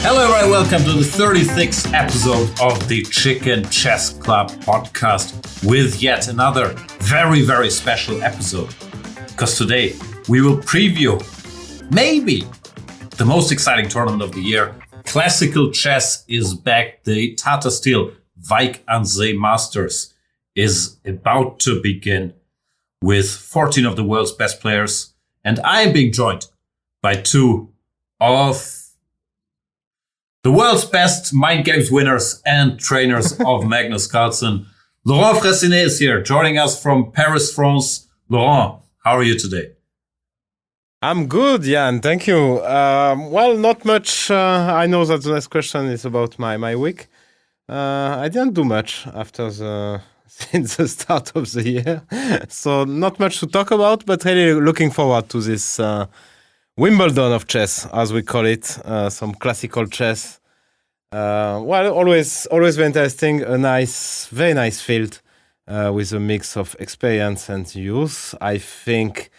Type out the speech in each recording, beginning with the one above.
Hello, everyone. Welcome to the 36th episode of the Chicken Chess Club podcast with yet another very, very special episode. Because today we will preview maybe the most exciting tournament of the year. Classical chess is back. The Tata Steel Wijk Masters is about to begin with 14 of the world's best players. And I am being joined by two of the world's best mind games winners and trainers of Magnus Carlsen. Laurent Fressinet is here, joining us from Paris, France. Laurent, how are you today? I'm good, Jan. Thank you. Well, not much. I know that the next question is about my week. I didn't do much after since the start of the year, so not much to talk about. But really looking forward to this Wimbledon of chess, as we call it, some classical chess. Well, always very interesting. Very nice field with a mix of experience and youth. I think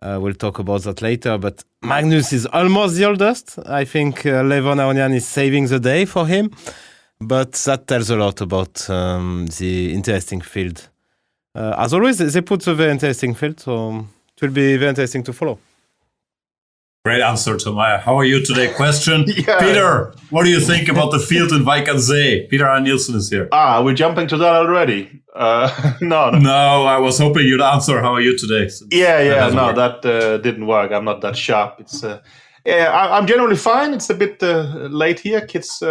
we'll talk about that later. But Magnus is almost the oldest. I think Levon Aronian is saving the day for him. But that tells a lot about the interesting field. As always, they put a very interesting field, so it will be very interesting to follow. Great answer to my "How are you today?" question. Yeah. Peter, what do you think about the field in Wijk aan Zee? Peter R. Nielsen is here. We're jumping to that already. No. No, I was hoping you'd answer "How are you today?" That didn't work. I'm not that sharp. It's I'm generally fine. It's a bit late here. Kids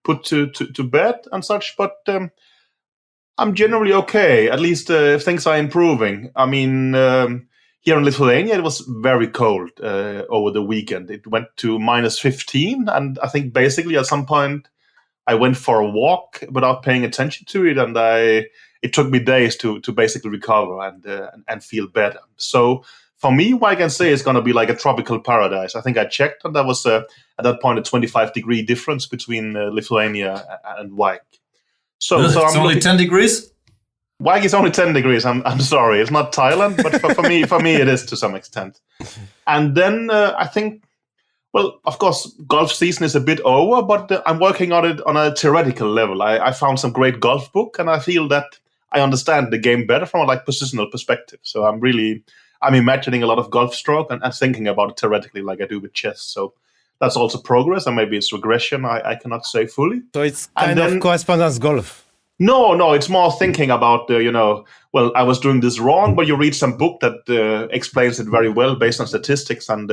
put to bed and such, but I'm generally okay. At least things are improving. I mean, here in Lithuania, it was very cold over the weekend. It went to minus 15, and I think basically at some point I went for a walk without paying attention to it, and it took me days to basically recover and feel better. So for me, Wijk aan Zee is going to be like a tropical paradise. I think I checked, and that was at that point a 25-degree difference between Lithuania and Wijk. So it's only 10 degrees? Wijk is only 10 degrees. I'm sorry, it's not Thailand, but for me it is to some extent. And then I think, well, of course, golf season is a bit over, but I'm working on it on a theoretical level. I found some great golf book, and I feel that I understand the game better from a positional perspective. So I'm imagining a lot of golf stroke and thinking about it theoretically like I do with chess. So that's also progress, and maybe it's regression. I cannot say fully. So it's kind of correspondence golf. No, it's more thinking about, I was doing this wrong, but you read some book that explains it very well based on statistics. And,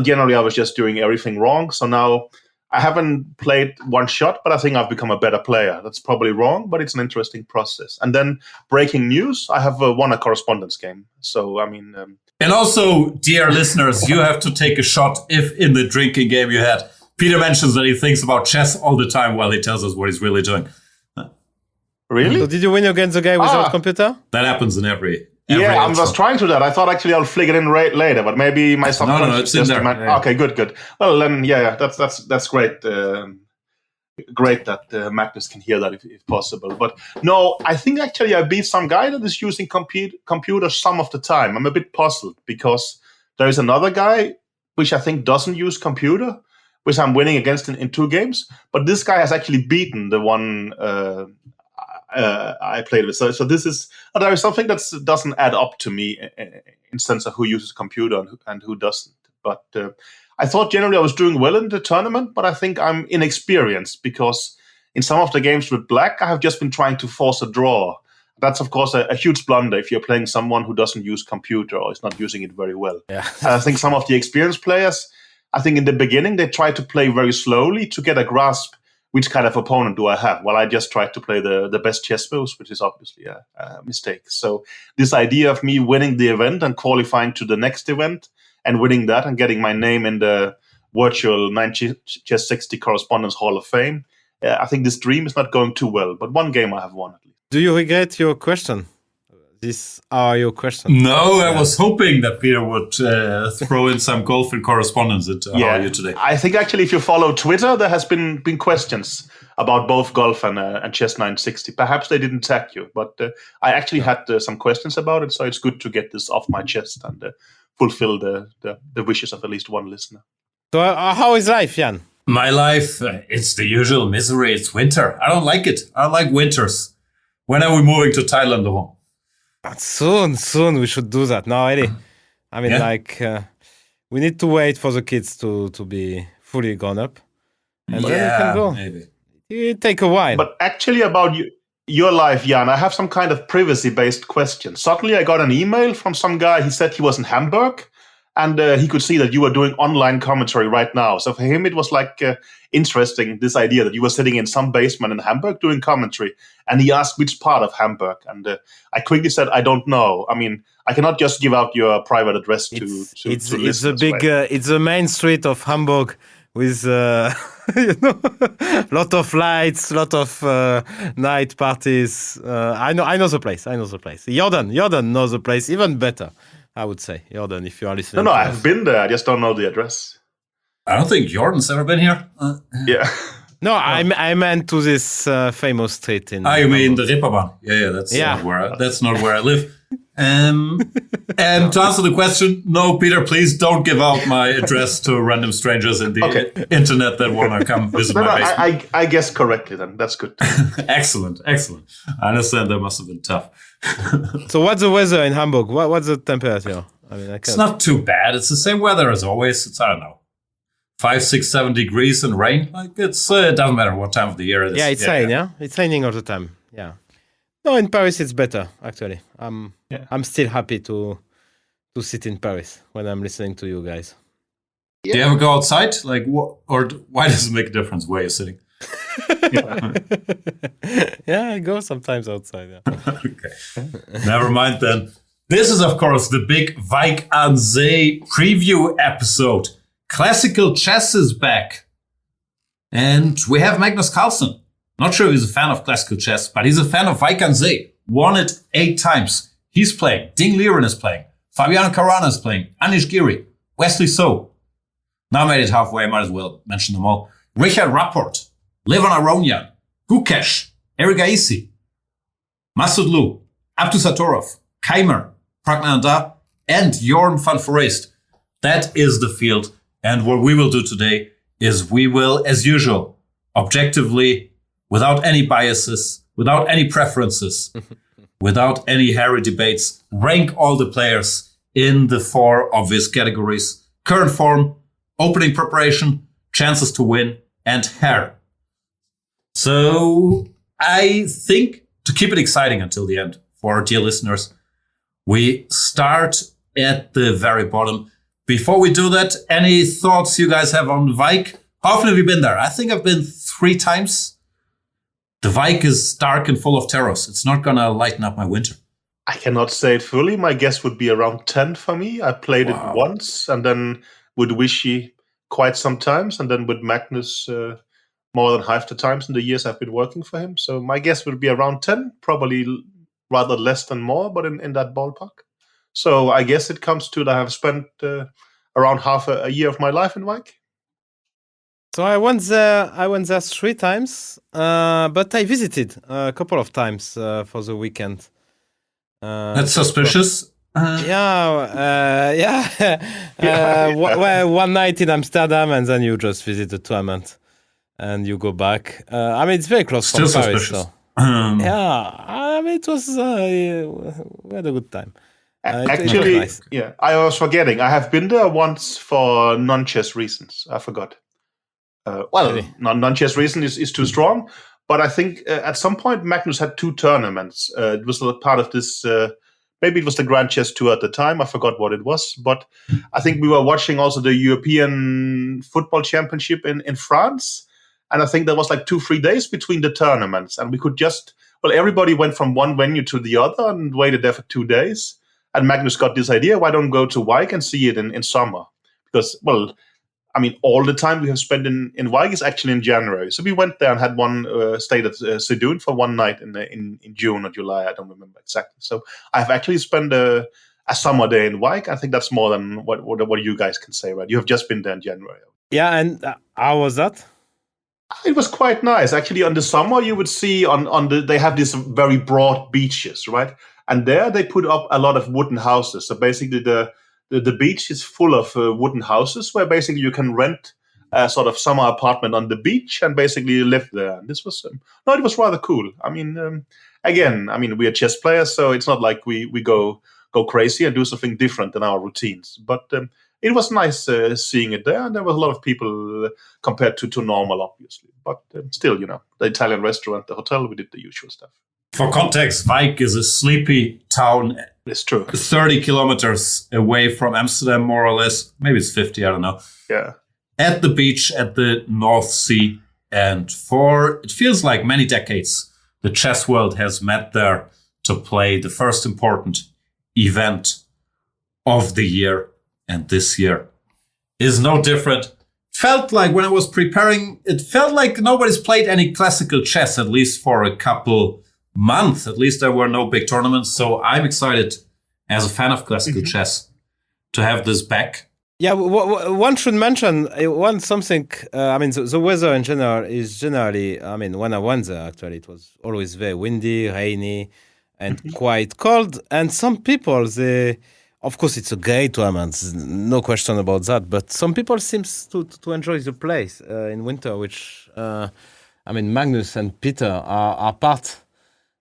generally I was just doing everything wrong. So now I haven't played one shot, but I think I've become a better player. That's probably wrong, but it's an interesting process. And then breaking news, I have won a correspondence game. So, I mean... And also, dear listeners, you have to take a shot if in the drinking game you had. Peter mentions that he thinks about chess all the time while he tells us what he's really doing. Really? So did you win against the guy without computer? That happens in every I was trying to that. I thought actually I'll flick it in later, but maybe my subconscious... No, it's in there. Yeah. Okay, good. Well, then, that's great. Great that Magnus can hear that if possible. But no, I think actually I beat some guy that is using computer some of the time. I'm a bit puzzled because there is another guy which I think doesn't use computer, which I'm winning against in 2 games. But this guy has actually beaten the one... I played with. So this is there is something that doesn't add up to me in sense of who uses computer and who doesn't. But I thought generally I was doing well in the tournament, but I think I'm inexperienced because in some of the games with black, I have just been trying to force a draw. That's, of course, a huge blunder if you're playing someone who doesn't use computer or is not using it very well. Yeah. I think some of the experienced players, I think in the beginning, they try to play very slowly to get a grasp. Which kind of opponent do I have? Well, I just tried to play the best chess moves, which is obviously a mistake. So this idea of me winning the event and qualifying to the next event and winning that and getting my name in the virtual 9 Chess 60 Correspondence Hall of Fame, I think this dream is not going too well. But one game I have won at least. Do you regret your question? These are your questions. No, I was hoping that Peter would throw in some golf and correspondence into How Are You Today? I think actually if you follow Twitter, there has been questions about both golf and Chess 960. Perhaps they didn't tag you, but I actually had some questions about it, so it's good to get this off my chest and fulfill the wishes of at least one listener. So how is life, Jan? My life, it's the usual misery. It's winter. I don't like it. I don't like winters. When are we moving to Thailand, Levon? Soon we should do that. No, really. I mean, we need to wait for the kids to be fully grown up. And then we can go. Maybe. It take a while. But actually about your life, Jan, I have some kind of privacy-based question. Suddenly I got an email from some guy. He said he was in Hamburg, and he could see that you were doing online commentary right now. So for him, it was like interesting, this idea that you were sitting in some basement in Hamburg doing commentary. And he asked which part of Hamburg. And I quickly said, I don't know. I mean, I cannot just give out your private address to It's a big, it's the main street of Hamburg with lot of lights, lot of night parties. I know the place. Jorden knows the place even better. I would say, Jorden, if you are listening. No, I have been there. I just don't know the address. I don't think Jordan's ever been here. Yeah. No, I meant to this famous street in. You mean the Reeperbahn? Yeah, that's not where I live. And to answer the question, no, Peter, please don't give out my address to random strangers in the internet that want to come visit my basement. I guess correctly then. That's good. Excellent. I understand that must have been tough. So what's the weather in Hamburg? What's the temperature? I mean, it's not too bad. It's the same weather as always. It's, I don't know, 5, 6, 7 degrees and rain. Like it doesn't matter what time of the year it is. Yeah, it's raining. Yeah, it's raining all the time. Yeah. No, in Paris it's better actually. I'm still happy to sit in Paris when I'm listening to you guys. Yeah. Do you ever go outside? Like, or why does it make a difference where you're sitting? Yeah, I go sometimes outside. Yeah. Okay, never mind then. This is, of course, the big Wijk aan Zee preview episode. Classical chess is back. And we have Magnus Carlsen. Not sure if he's a fan of classical chess, but he's a fan of Wijk aan Zee. Won it 8 times. He's playing. Ding Liren is playing. Fabiano Caruana is playing. Anish Giri. Wesley So. Now I made it halfway. I might as well mention them all. Rapport. Levon Aronian. Gukesh. Erigaisi. Maghsoodloo. Abdusattorov. Keymer. Praggnanandhaa. And Jorden van Foreest. That is the field. And what we will do today is we will, as usual, objectively, without any biases, without any preferences, without any hairy debates, rank all the players in the 4 obvious categories: current form, opening preparation, chances to win, and hair. So I think to keep it exciting until the end for our dear listeners, we start at the very bottom. Before we do that, any thoughts you guys have on Wijk? How often have you been there? I think I've been 3 times. The Wijk is dark and full of terrors. It's not going to lighten up my winter. I cannot say it fully. My guess would be around 10 for me. I played it once, and then with Wishy quite some times, and then with Magnus more than half the times in the years I've been working for him. So my guess would be around 10, probably rather less than more, but in that ballpark. So I guess it comes to that I have spent around half a year of my life in Wijk. So I went there 3 times, but I visited a couple of times for the weekend. That's suspicious. One night in Amsterdam, and then you just visit the tournament, and you go back. I mean, it's very close from Paris. So. I mean, it was we had a good time. Actually, nice. I was forgetting. I have been there once for non-chess reasons. I forgot. Really? Non-chess reason is too strong, but I think at some point Magnus had 2 tournaments. It was part of this, maybe it was the Grand Chess Tour at the time, I forgot what it was, but I think we were watching also the European Football Championship in France, and I think there was like 2-3 days between the tournaments, and we could everybody went from one venue to the other and waited there for 2 days, and Magnus got this idea, why don't go to Wijk and see it in summer? Because, I mean, all the time we have spent in Wijk is actually in January. So we went there and had one stayed at Sidun for one night in June or July. I don't remember exactly. So I've actually spent a summer day in Wijk. I think that's more than what you guys can say, right? You have just been there in January. Yeah, and how was that? It was quite nice. Actually, on the summer, you would see they have these very broad beaches, right? And there they put up a lot of wooden houses. So basically the beach is full of wooden houses where basically you can rent sort of summer apartment on the beach and basically lived there. And this was it was rather cool. I mean, again, we are chess players, so it's not like we go crazy and do something different than our routines. But it was nice seeing it there, and there was a lot of people compared to normal, obviously. But still, the Italian restaurant, the hotel, we did the usual stuff. For context, Wijk is a sleepy town. It's true. 30 kilometers away from Amsterdam, more or less. Maybe it's 50, I don't know. Yeah. At the beach, at the North Sea. And it feels like many decades, the chess world has met there to play the first important event of the year. And this year is no different. Felt like when I was preparing, it felt like nobody's played any classical chess, at least for a couple months. At least there were no big tournaments. So I'm excited as a fan of classical chess to have this back. Yeah, one should mention something. The weather in general is generally, when I went there, actually, it was always very windy, rainy, and quite cold. And some people, of course, it's a great tournament, no question about that. But some people seem to enjoy the place in winter, which, Magnus and Peter are part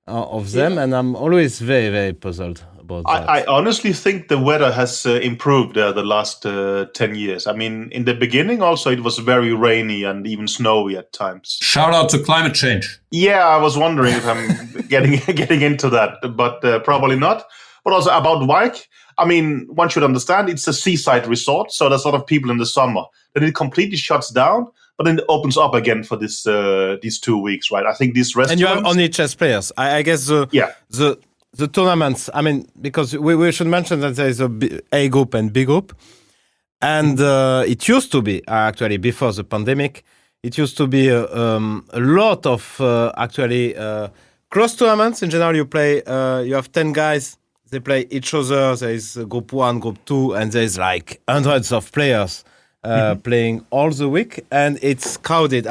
of them. And I'm always very, very puzzled about that. I honestly think the weather has improved the last 10 years. In the beginning, also, it was very rainy and even snowy at times. Shout out to climate change. Yeah, I was wondering if I'm getting into that, but probably not. But also about Wijk, one should understand it's a seaside resort, so there's a lot of people in the summer. Then it completely shuts down, but then it opens up again for these 2 weeks, right? I think these restaurants... And you have only chess players. I guess the tournaments, because we should mention that there is A group and B group. And it used to be, actually, before the pandemic, it used to be a lot of, close tournaments. In general, you have 10 guys. They play each other. There is group 1, group 2, and there is like hundreds of players playing all the week. And it's crowded.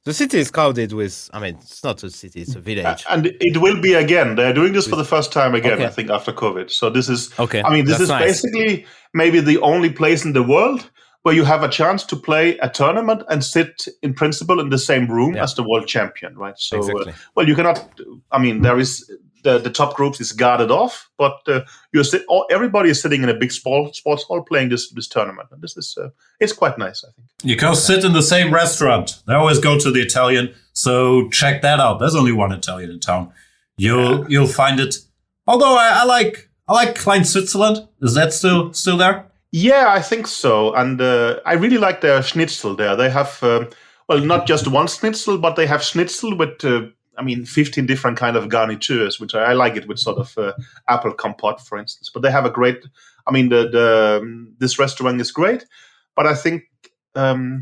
The city is crowded with, it's not a city, it's a village. And it will be again. They're doing this for the first time again, I think, after COVID. So this is, this is nice. Basically maybe the only place in the world where you have a chance to play a tournament and sit in principle in the same room as the world champion, right? So, exactly. You cannot, there is, the top groups is guarded off, but everybody is sitting in a big sports hall playing this tournament. And this is it's quite nice, I think. You can sit in the same restaurant. They always go to the Italian, so check that out. There's only one Italian in town. You'll find it. Although I like Klein Switzerland. Is that still there? Yeah, I think so. And I really like their schnitzel there. They have not just one schnitzel, but they have schnitzel with 15 different kind of garnitures, which I like it with sort of apple compote, for instance. But they have a great, this restaurant is great. But I think the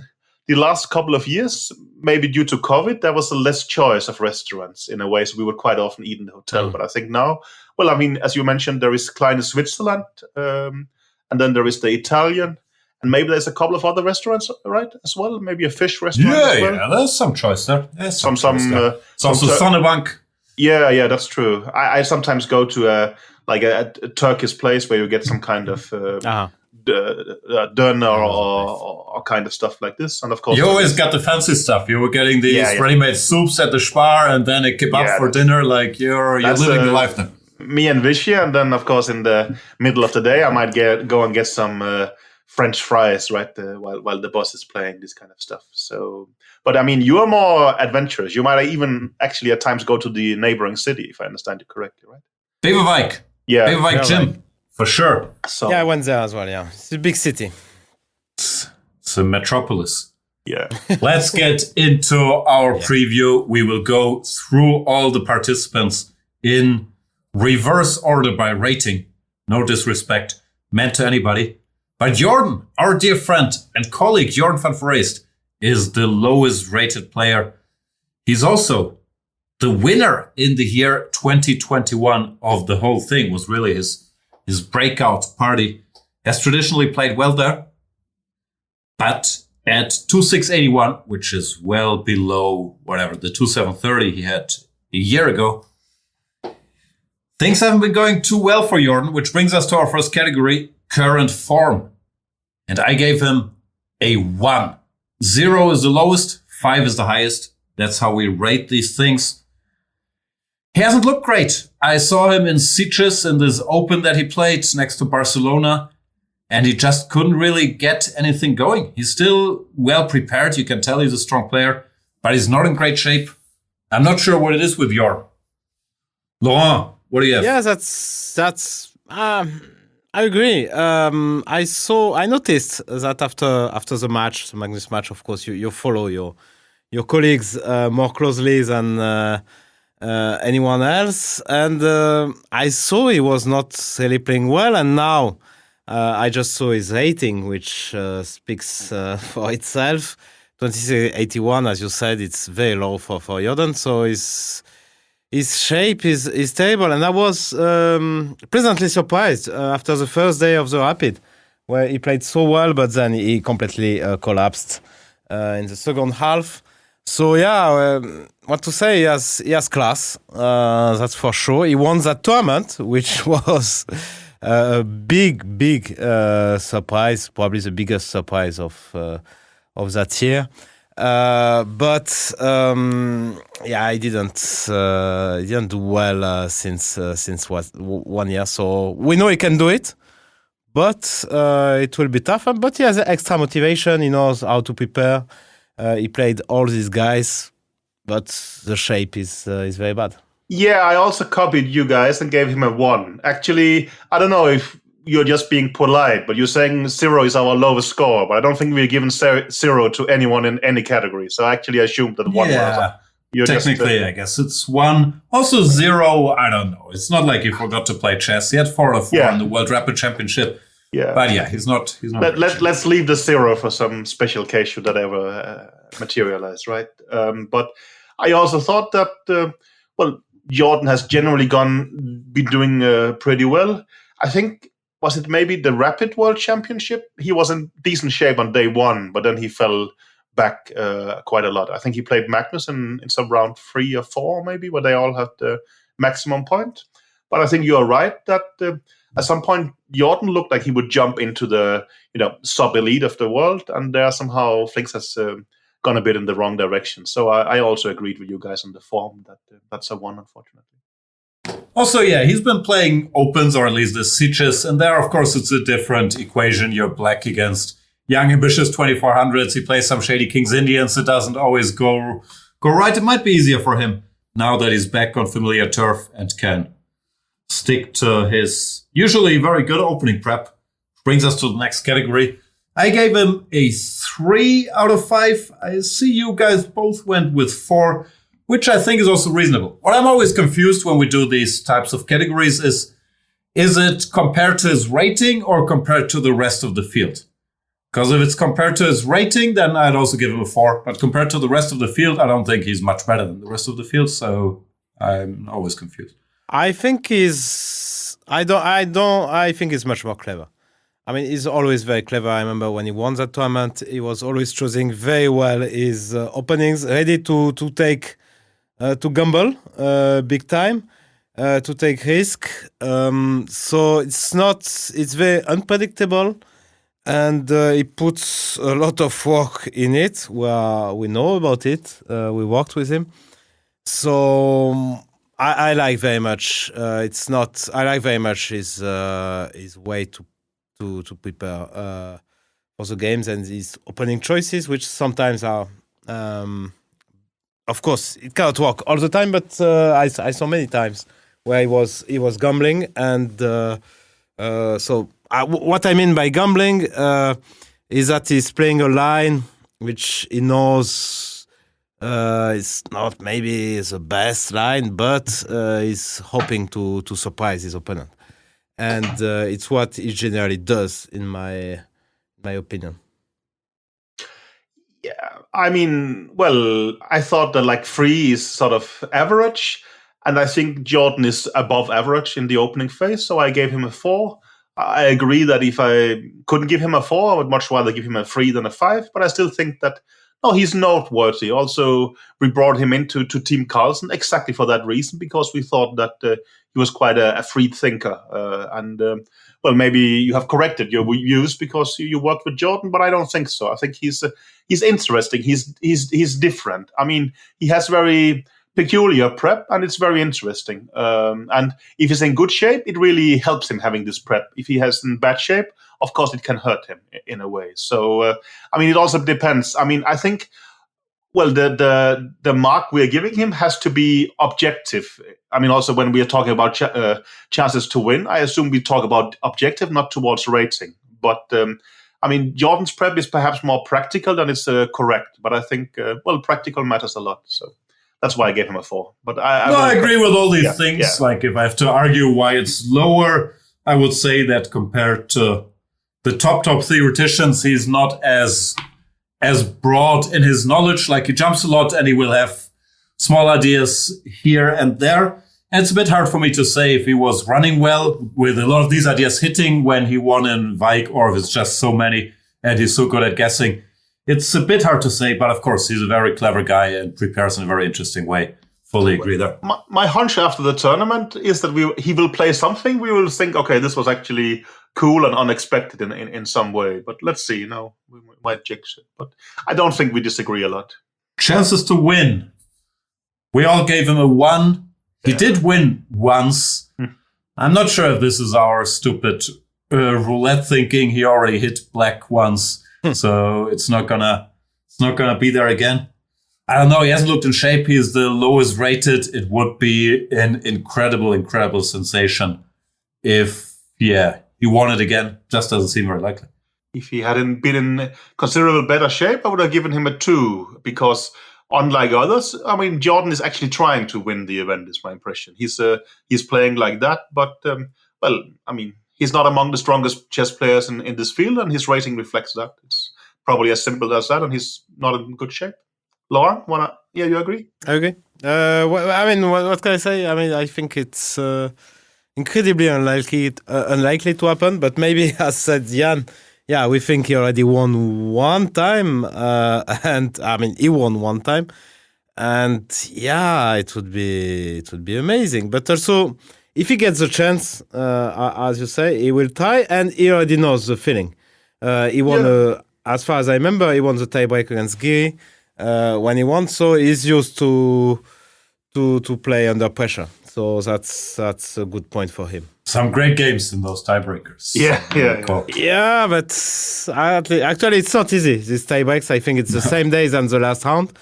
last couple of years, maybe due to COVID, there was a less choice of restaurants in a way. So we would quite often eat in the hotel. But I think now, as you mentioned, there is Kleine Switzerland, and then there is the Italian. And maybe there's a couple of other restaurants, right, as well? Maybe a fish restaurant as well? Yeah, there's some choice there. There's some Sonnebank. Yeah, that's true. I sometimes go to a Turkish place where you get some kind of döner or kind of stuff like this. And of course, you always got the fancy stuff. You were getting these ready-made soups at the Spar and then a kebab for dinner. Like you're living the life then. Me and Vichy, and then of course in the middle of the day I might go and get some French fries, right, while the boss is playing this kind of stuff. So, but you are more adventurous. You might even actually at times go to the neighboring city, if I understand you correctly, right? Beverwijk. Yeah. Beverwijk gym, for sure. So, I went there as well, yeah. It's a big city. It's a metropolis. Yeah. Let's get into our preview. We will go through all the participants in reverse order by rating. No disrespect meant to anybody. But Jorden, our dear friend and colleague Jorden van Foreest, is the lowest rated player. He's also the winner in the year 2021 of the whole thing. Was really his breakout party. Has traditionally played well there. But at 2.681, which is well below the 2.730 he had a year ago, things haven't been going too well for Jorden, which brings us to our first category, current form. And I gave him a 1 0 is the lowest, 5 is the highest. That's how we rate these things. He hasn't looked great. I saw him in Sitges in this Open that he played next to Barcelona, and he just couldn't really get anything going. He's still well prepared. You can tell he's a strong player, but he's not in great shape. I'm not sure what it is with Jorden. Laurent, what do you have? Yeah, that's. I agree. I noticed that after the match, the Magnus match, of course, you follow your colleagues more closely than anyone else, and I saw he was not really playing well, and now I just saw his rating, which speaks for itself. 2681, as you said, it's very low for Jorden, so his shape is terrible, and I was pleasantly surprised after the first day of the Rapid, where he played so well, but then he completely collapsed in the second half. So yeah, what to say? He has class, that's for sure. He won that tournament, which was a big surprise, probably the biggest surprise of that year. But he didn't do well since 1 year. So we know he can do it, but it will be tough. But he has extra motivation. He knows how to prepare. He played all these guys, but the shape is very bad. Yeah, I also copied you guys and gave him a 1. Actually, I don't know if you're just being polite, but you're saying 0 is our lowest score, but I don't think we've given 0 to anyone in any category. So I actually assumed that 1 was. Technically, I guess it's 1. Also 0, I don't know. It's not like he forgot to play chess. He had 4 out of 4 in the World Rapid Championship. Yeah, but yeah, he's not. Let's leave the 0 for some special case should that ever materialize, right? But I also thought that Jorden has generally been doing pretty well. I think, was it maybe the Rapid World Championship? He was in decent shape on day 1, but then he fell back quite a lot. I think he played Magnus in some round 3 or 4, maybe, where they all had the maximum point. But I think you are right that at some point Jorden looked like he would jump into the sub-elite of the world, and there somehow things has gone a bit in the wrong direction. So I also agreed with you guys on the form that's a 1, unfortunately. Also, yeah, he's been playing Opens, or at least the Sitges, and there, of course, it's a different equation. You're black against young, ambitious 2400s. He plays some shady Kings Indians. It doesn't always go right. It might be easier for him now that he's back on familiar turf and can stick to his usually very good opening prep. Brings us to the next category. I gave him a 3 out of 5. I see you guys both went with 4, which I think is also reasonable. What I'm always confused when we do these types of categories is it compared to his rating or compared to the rest of the field? Because if it's compared to his rating, then I'd also give him a 4. But compared to the rest of the field, I don't think he's much better than the rest of the field. So I'm always confused. I think I think he's much more clever. I mean, he's always very clever. I remember when he won that tournament, he was always choosing very well his openings, ready to take, to gamble big time, to take risk. So it's very unpredictable, and he puts a lot of work in it. We know about it. We worked with him. So I like very much. I like very much his way to prepare for the games and his opening choices, which sometimes are, of course, it cannot work all the time. But I saw many times where he was gambling, and so what I mean by gambling is that he's playing a line which he knows is not maybe the best line, but he's hoping to surprise his opponent. And it's what he generally does, in my opinion. Yeah, I mean, well, I thought that 3 is sort of average, and I think Jorden is above average in the opening phase, so I gave him a 4. I agree that if I couldn't give him a 4, I would much rather give him a 3 than a 5, but I still think that no, he's noteworthy. Also, we brought him into Team Carlsen exactly for that reason, because we thought that he was quite a free thinker. Well, maybe you have corrected your views because you worked with Jorden, but I don't think so. I think he's interesting. He's different. I mean, he has very peculiar prep, and it's very interesting. And if he's in good shape, it really helps him having this prep. If he has in bad shape, of course, it can hurt him in a way. So, I mean, it also depends. I mean, I think, well, the mark we are giving him has to be objective. I mean, also when we are talking about chances to win, I assume we talk about objective, not towards rating. But I mean, Jordan's prep is perhaps more practical than it's correct. But I think, well, practical matters a lot. So that's why I gave him a 4. But I agree with all these things. Yeah. Like, if I have to argue why it's lower, I would say that compared to the top theoreticians, he's not as broad in his knowledge. Like, he jumps a lot and he will have small ideas here and there. And it's a bit hard for me to say if he was running well with a lot of these ideas hitting when he won in Wijk, or if it's just so many and he's so good at guessing. It's a bit hard to say, but of course, he's a very clever guy and prepares in a very interesting way. Fully agree there. My hunch after the tournament is that he will play something. We will think, okay, this was actually cool and unexpected in some way. But let's see, we might jinx it. But I don't think we disagree a lot. Chances to win. We all gave him a 1. He did win once. I'm not sure if this is our stupid roulette thinking. He already hit black once, so it's not gonna be there again. I don't know. He hasn't looked in shape. He is the lowest rated. It would be an incredible sensation if, he won it again. Just doesn't seem very likely. If he hadn't been in considerable better shape, I would have given him a 2, because unlike others, I mean, Jorden is actually trying to win the event, is my impression. He's playing like that, but, well, I mean, he's not among the strongest chess players in this field, and his rating reflects that. It's probably as simple as that, and he's not in good shape. Lauren, you agree? I agree. I mean, what can I say? I mean, I think it's incredibly unlikely to happen, but maybe, as said Jan, we think he already won one time, and I mean, he won one time, and it would be amazing. But also, if he gets a chance, as you say, he will try, and he already knows the feeling. He won, as far as I remember, he won the tiebreak against Giri when he won, so he's used to play under pressure. So that's a good point for him. Some great games in those tiebreakers. Yeah, but actually it's not easy. These tiebreaks, I think it's the same day than the last round.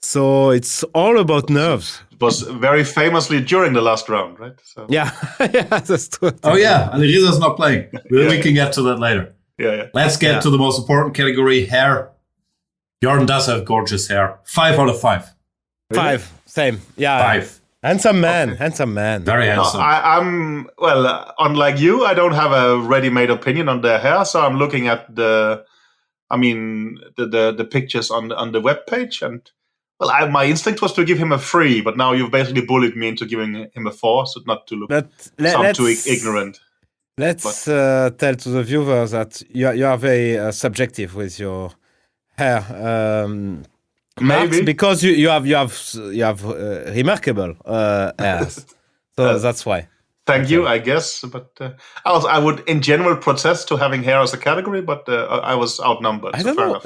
So it's all about nerves. It was very famously during the last round, right? So. Yeah, that's true. Oh yeah, Aliriza's not playing. We can get to that later. Yeah. Let's get to the most important category, hair. Jorden does have gorgeous hair. 5 out of 5. Really? 5, same. Yeah. 5. Handsome man. Very handsome. I'm unlike you, I don't have a ready-made opinion on their hair, so I'm looking at the pictures on the webpage, and my instinct was to give him a 3, but now you've basically bullied me into giving him a 4, so not to look too ignorant. Let's tell to the viewers that you are very subjective with your hair. Maybe because you have remarkable hairs, so that's why. Thank you, I guess. But I would, in general, protest to having hair as a category. But I was outnumbered. I don't know.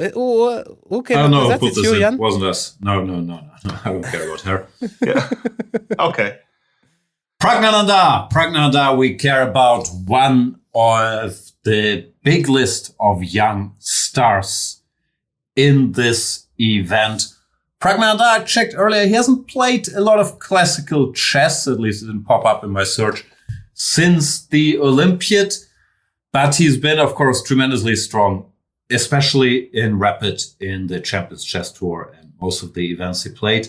Okay, I don't know who put this in. Jan? Wasn't us. No. I don't care about hair. Yeah. Okay. Praggnanandhaa. We care about one of the big list of young stars in this event. Praggnanandhaa, I checked earlier, he hasn't played a lot of classical chess, at least it didn't pop up in my search, since the Olympiad, but he's been, of course, tremendously strong, especially in Rapid in the Champions Chess Tour and most of the events he played.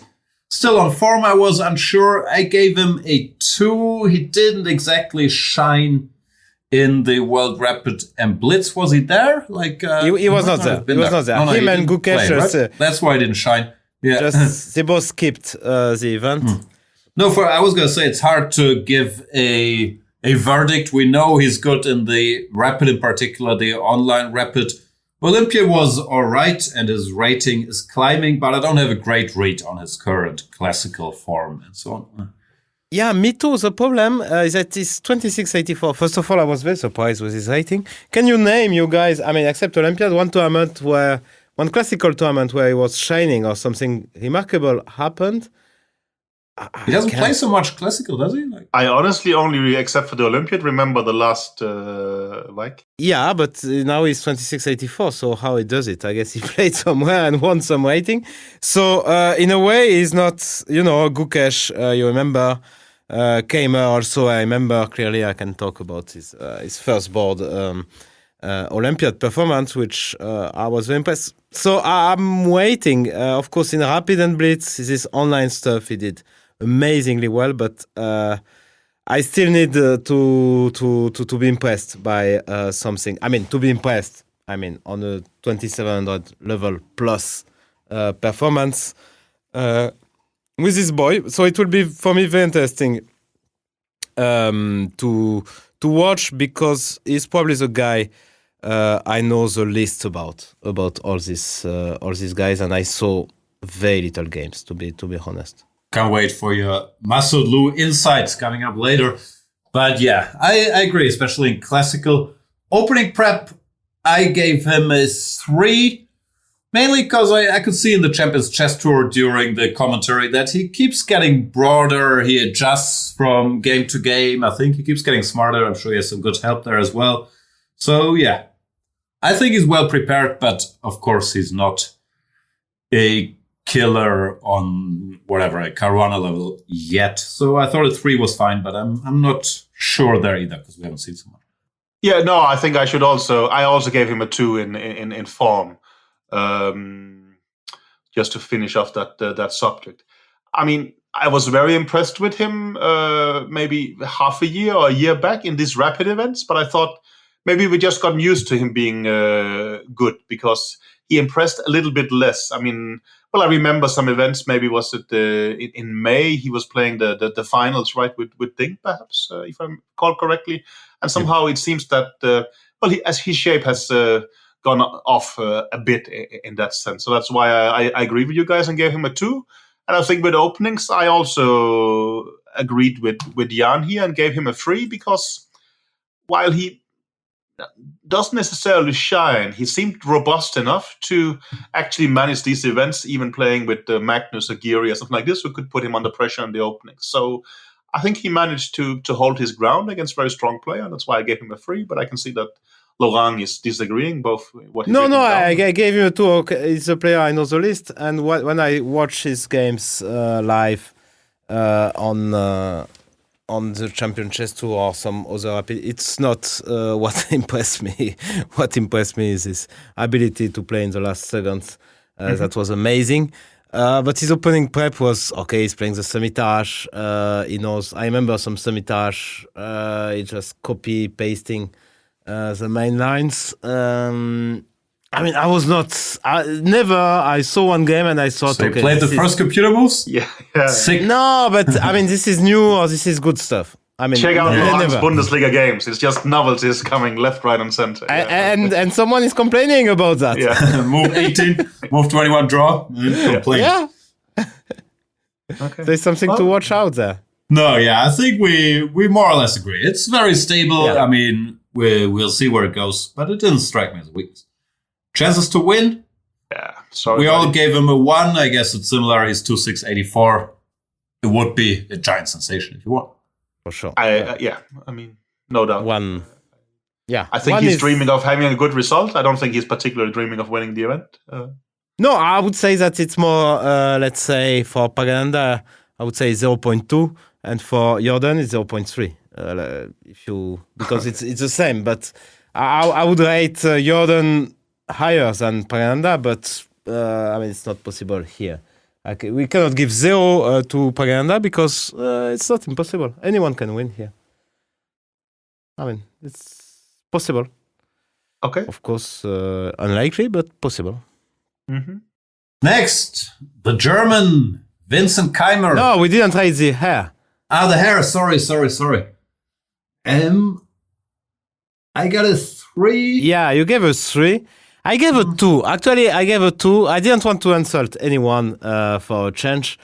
Still on form, I was unsure. I gave him a 2. He didn't exactly shine in the World Rapid and Blitz. Was he there? He was not there. He was not there. Him and Gukesh. Right? That's why he didn't shine. Yeah. They both skipped the event. No, I was going to say it's hard to give a verdict. We know he's good in the Rapid, in particular the online Rapid. Olympia was all right, and his rating is climbing, but I don't have a great read on his current classical form and so on. Yeah, me too. The problem is that it's 2684. First of all, I was very surprised with his rating. Can you name, you guys, I mean, except Olympiad, one classical tournament where he was shining or something remarkable happened? He doesn't play so much classical, does he? I honestly only, except for the Olympiad, remember the last Wijk. Yeah, but now he's 2684, so how he does it? I guess he played somewhere and won some rating. So in a way, he's not, Gukesh, you remember, Keymer also, I remember clearly. I can talk about his first board Olympiad performance, which I was very impressed. So I'm waiting. Of course, in Rapid and Blitz, this online stuff he did amazingly well, but I still need to be impressed by something. I mean, to be impressed. I mean, on a 2700 level plus performance with this boy. So it will be for me very interesting to watch, because he's probably the guy I know the least about all these guys, and I saw very little games to be honest. Can't wait for your Maghsoodloo insights coming up later. But yeah, I agree, especially in classical. Opening prep, I gave him a 3, mainly because I could see in the Champions Chess Tour during the commentary that he keeps getting broader. He adjusts from game to game. I think he keeps getting smarter. I'm sure he has some good help there as well. So yeah, I think he's well prepared, but of course he's not a killer on whatever a Caruana level yet. So I thought a 3 was fine, but I'm not sure there either because we haven't seen so much. Yeah, no, I think I also gave him a 2 in form, just to finish off that subject. I mean, I was very impressed with him maybe half a year or a year back in these rapid events, but I thought maybe we just got used to him being good because he impressed a little bit less. I mean, well, I remember some events. Maybe was it in May he was playing the finals, right, with Ding, perhaps, if I recall correctly. And somehow it seems that his shape has gone off a bit in that sense. So that's why I agree with you guys and gave him a 2. And I think with openings, I also agreed with Jan here and gave him a 3 because while he doesn't necessarily shine, he seemed robust enough to actually manage these events, even playing with Magnus or Giri or something like this, who could put him under pressure in the opening. So I think he managed to hold his ground against very strong player, and that's why I gave him a 3. But I can see that Laurent is disagreeing both. I gave him a 2. Okay. He's a player I know the least, and when I watch his games live on the Champion Chess Tour or some other rapid, it's not what impressed me. What impressed me is his ability to play in the last seconds. That was amazing. But his opening prep was okay. He's playing the semi-tarrasch. He knows. I remember some semi-tarrasch. He just copy pasting the main lines. I mean, I was not. I saw one game and I thought, so okay, played the first computer moves. Yeah. Sick. No, but I mean, this is new or this is good stuff. I mean, check out Laurent's Bundesliga games. It's just novelties coming left, right, and center. And someone is complaining about that. Yeah. Move 18, move 21, draw. Complain. Yeah. Okay. There's something to watch out there. No, yeah, I think we more or less agree. It's very stable. Yeah. I mean, we'll see where it goes, but it didn't strike me as a weakness. Chances to win? Yeah. Sorry, we all gave him a 1. I guess it's similar. He's 2684. It would be a giant sensation if you want. For sure. I mean, no doubt. 1. Yeah. I think he's dreaming of having a good result. I don't think he's particularly dreaming of winning the event. No, I would say that it's more, let's say, for Praggnanandhaa, I would say 0.2, and for Jorden, it's 0.3. Because it's the same. But I would rate Jorden higher than Praggnanandhaa, but I mean, it's not possible here. We cannot give 0 to Praggnanandhaa because it's not impossible. Anyone can win here. I mean, it's possible. Okay. Of course, unlikely, but possible. Mm-hmm. Next, the German Vincent Keymer. No, we didn't rate the hair. The hair. Sorry. I got a 3. Yeah, you gave us 3. I gave a 2. Actually, I gave a 2. I didn't want to insult anyone for a change.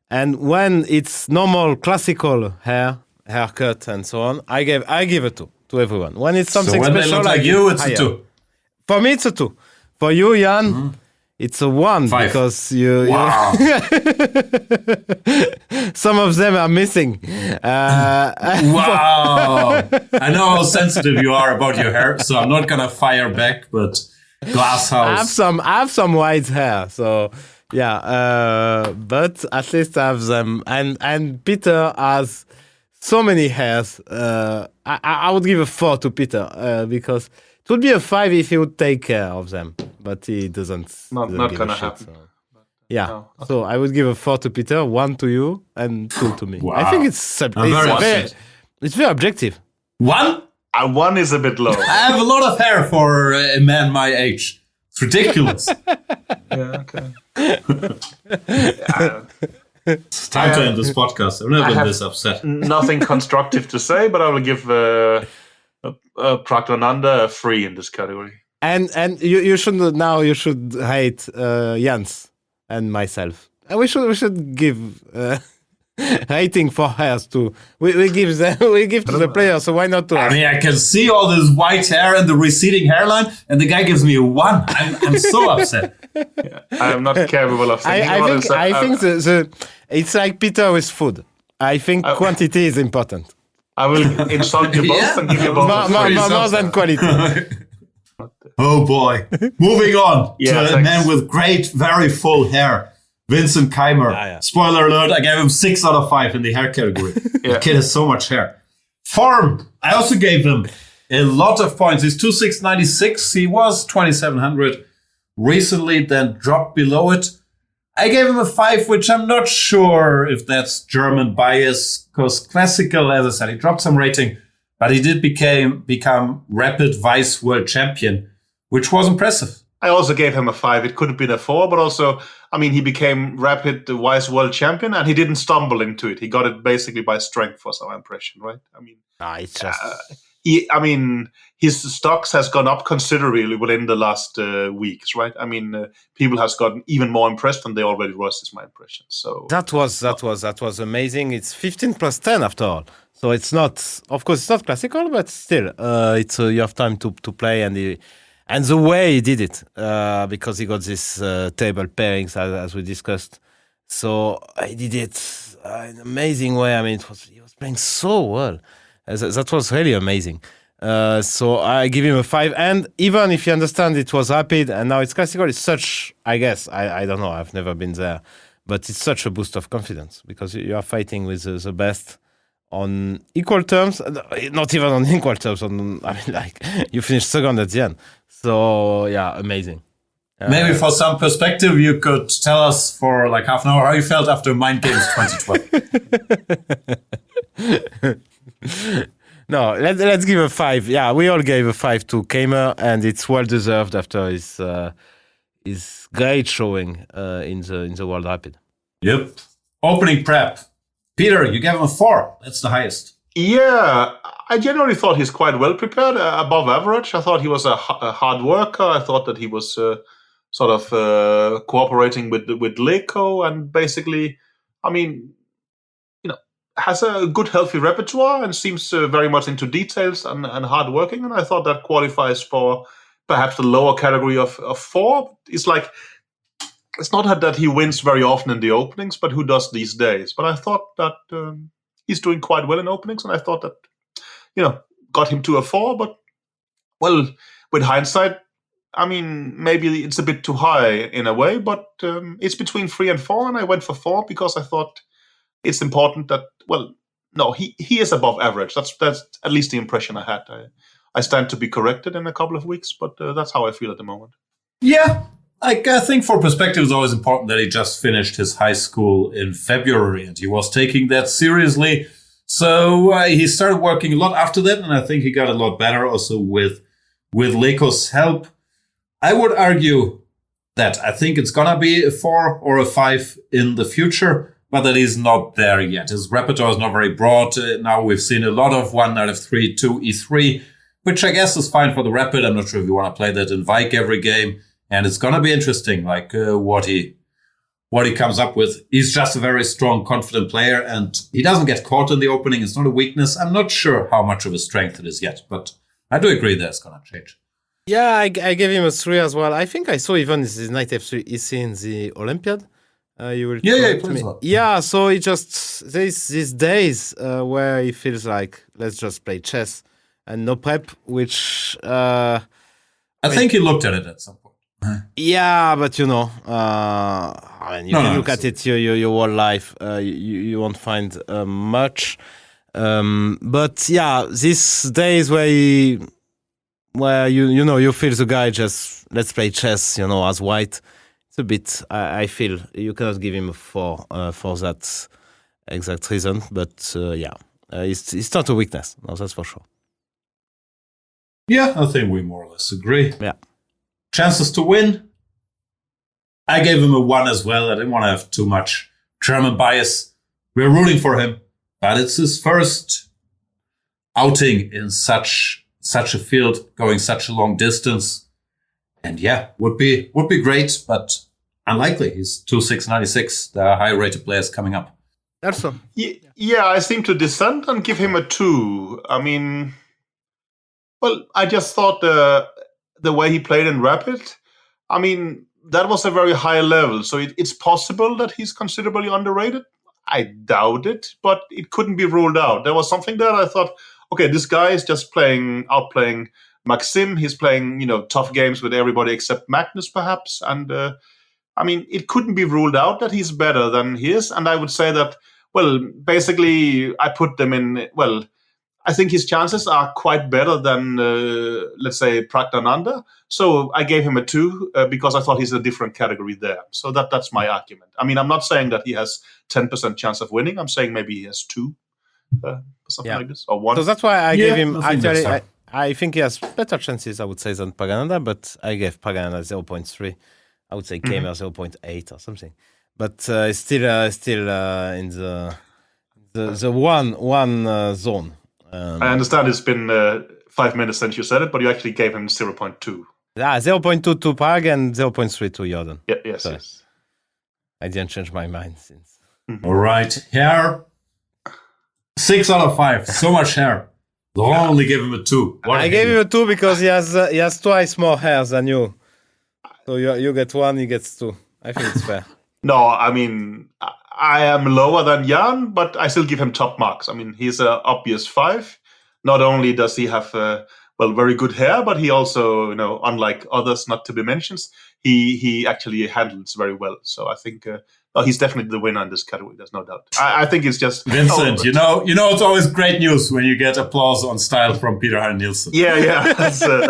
And when it's normal, classical haircut and so on, I give a 2 to everyone. When it's something so when special, they look like you, it's a 2. For me, it's a 2. For you, Jan, it's a 1 5. because you. Wow. Some of them are missing. Wow. I know how sensitive you are about your hair, so I'm not gonna fire back, but Glasshouse. I have some white hair, so yeah. But at least I have them. And Peter has so many hairs. I would give a 4 to Peter because it would be a 5 if he would take care of them, but he doesn't. Not gonna happen. So. Yeah, No. so I would give a 4 to Peter, 1 to you, and 2 to me. Wow. I think it's very objective. 1? 1 is a bit low. I have a lot of hair for a man my age. It's ridiculous. Yeah, okay. It's time to end this podcast. I've never been this upset. Nothing constructive to say, but I will give Praggnanandhaa a 3 in this category. And you should hate Jans and myself. And we should give hating for hairs too. We give to the players, so why not to us? I mean, I can see all this white hair and the receding hairline, and the guy gives me a 1. I'm so upset. Yeah, I am not capable of thinking I about think it. I think it's like Peter with food. I think quantity is important. I will insult you both and give you both a 3. More than quality. Oh boy. Moving on to a man with great, very full hair. Vincent Keymer. Yeah. Spoiler alert, I gave him 6 out of 5 in the hair category. The kid has so much hair. Form, I also gave him a lot of points. He's 2696. He was 2700 recently, then dropped below it. I gave him a 5, which I'm not sure if that's German bias, because classical, as I said, he dropped some rating, but he did become rapid vice world champion, which was impressive. I also gave him a 5. It could have been a 4, but also, I mean, he became rapid vice world champion, and he didn't stumble into it. He got it basically by strength, was our impression, right? I mean, it's just his stocks has gone up considerably within the last weeks, right? I mean, people has gotten even more impressed than they already was. Is my impression. So that was amazing. It's 15 plus 10 after all. So it's not, of course, it's not classical, but still, it's you have time to play and the way he did it, because he got this table pairings as we discussed. So he did it in an amazing way. I mean, he was playing so well. That was really amazing. So I give him a 5. And even if you understand it was rapid and now it's classical, it's such, I guess, I don't know, I've never been there, but it's such a boost of confidence because you are fighting with the best on equal terms, not even on equal terms. You finished second at the end. So yeah, amazing. Maybe for some perspective, you could tell us for like half an hour how you felt after Mind Games 2012. No, let's give a 5. Yeah, we all gave a 5 to Keymer, and it's well deserved after his great showing in the World Rapid. Yep. Opening prep. Peter, you gave him a 4. That's the highest. Yeah, I generally thought he's quite well prepared, above average. I thought he was a hard worker. I thought that he was sort of cooperating with Leko, and basically, I mean, has a good, healthy repertoire and seems very much into details and hard working. And I thought that qualifies for perhaps the lower category of 4. It's like, it's not that he wins very often in the openings, but who does these days? But I thought that he's doing quite well in openings, and I thought that, got him to a 4. But, well, with hindsight, I mean, maybe it's a bit too high in a way, but it's between 3 and 4, and I went for 4 because I thought it's important that, well, no, he is above average. That's at least the impression I had. I stand to be corrected in a couple of weeks, but that's how I feel at the moment. Yeah, I think for perspective, it's always important that he just finished his high school in February, and he was taking that seriously. So he started working a lot after that, and I think he got a lot better also with Leko's help. I would argue that I think it's gonna be a 4 or a 5 in the future, but that he's not there yet. His repertoire is not very broad. Now we've seen a lot of 1 out of 3, 2, E3, which I guess is fine for the Rapid. I'm not sure if you want to play that in Wijk every game. And it's going to be interesting, like what he comes up with. He's just a very strong, confident player, and he doesn't get caught in the opening. It's not a weakness. I'm not sure how much of a strength it is yet, but I do agree that it's going to change. Yeah, I gave him a 3 as well. I think I saw even his knight f3 EC in the Olympiad. You will he correct me. plays a lot. Yeah, so he just there's these days where he feels like let's just play chess and no prep, which I think he looked at it at some point. yeah, but you know, I mean, you can look at it your whole life. You won't find much. But yeah, these days where you feel the guy just let's play chess, as white. It's a bit. I feel you cannot give him a 4 for that exact reason. But it's not a weakness. No, that's for sure. Yeah, I think we more or less agree. Yeah. Chances to win. I gave him a 1 as well. I didn't want to have too much German bias. We're rooting for him, but it's his first outing in such a field, going such a long distance. And yeah, would be great, but unlikely. He's 2.696. There are high-rated players coming up. Also. Yeah, I seem to dissent and give him a 2. I mean, well, I just thought the way he played in Rapid, I mean, that was a very high level. So it's possible that he's considerably underrated. I doubt it, but it couldn't be ruled out. There was something there I thought, okay, this guy is just outplaying Maxim. He's playing, tough games with everybody except Magnus, perhaps. And I mean, it couldn't be ruled out that he's better than he is. And I would say that, well, basically, I put them in, well, I think his chances are quite better than, let's say, Praggnanandhaa. So I gave him a 2 because I thought he's a different category there. So that's my argument. I mean, I'm not saying that he has 10% chance of winning. I'm saying maybe he has 2, something like this, or 1. So that's why I gave him. Actually, I think he has better chances, I would say, than Praggnanandhaa, but I gave Praggnanandhaa 0.3. I would say Keymer 0.8 or something. But still in the one zone. I understand it's been 5 minutes since you said it, but you actually gave him 0.2. Yeah, 0.2 to Prag and 0.3 to Jorden. Yeah, yes. I didn't change my mind since. All right, hair. 6 out of 5. So much hair. Laurent only gave him a 2. I gave him a 2 because he has twice more hair than you. So you get 1, he gets 2. I think it's fair. No, I mean, I am lower than Jan, but I still give him top marks. I mean, he's an obvious 5. Not only does he have, very good hair, but he also, unlike others not to be mentioned, he actually handles very well. So I think he's definitely the winner in this category. There's no doubt. I think it's just Vincent. It's always great news when you get applause on style from Peter Hein Nielsen. Yeah.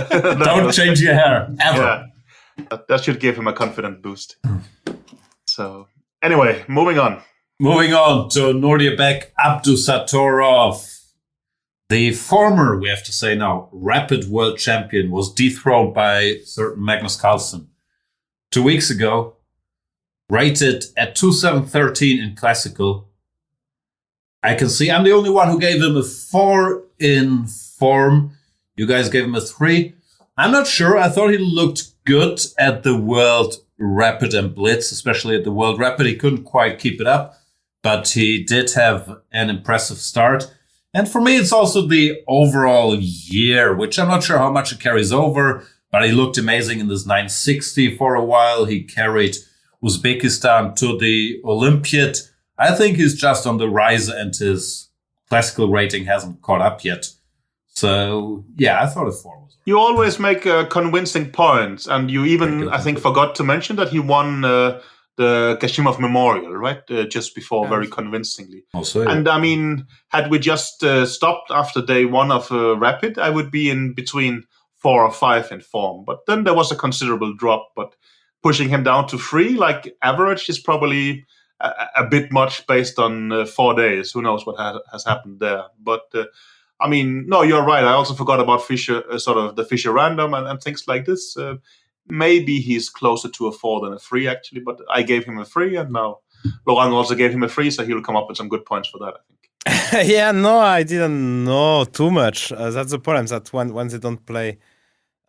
Don't change your hair ever. Yeah. That should give him a confident boost. So anyway, moving on. Moving on to Nodirbek Abdusattorov. The former, we have to say now, Rapid world champion was dethroned by certain Magnus Carlsen 2 weeks ago. Rated at 2.713 in classical. I can see I'm the only one who gave him a 4 in form. You guys gave him a 3. I'm not sure. I thought he looked good at the World Rapid and Blitz, especially at the World Rapid. He couldn't quite keep it up, but he did have an impressive start. And for me, it's also the overall year, which I'm not sure how much it carries over, but he looked amazing in this 960 for a while. He carried Uzbekistan to the Olympiad. I think he's just on the rise and his classical rating hasn't caught up yet. So, yeah, I thought a 4 was. You always make convincing points, and you even, I think, forgot to mention that he won the Kashimov Memorial, right? Just before, very convincingly. Also, yeah. And I mean, had we just stopped after day 1 of Rapid, I would be in between 4 or 5 in form. But then there was a considerable drop. But pushing him down to 3, like average, is probably a bit much based on 4 days. Who knows what has happened there? But I mean, no, you're right. I also forgot about Fischer, sort of the Fischer random and things like this. Maybe he's closer to a 4 than a 3, actually. But I gave him a 3, and now Laurent also gave him a 3, so he'll come up with some good points for that, I think. Yeah, no, I didn't know too much. That's the problem. That when they don't play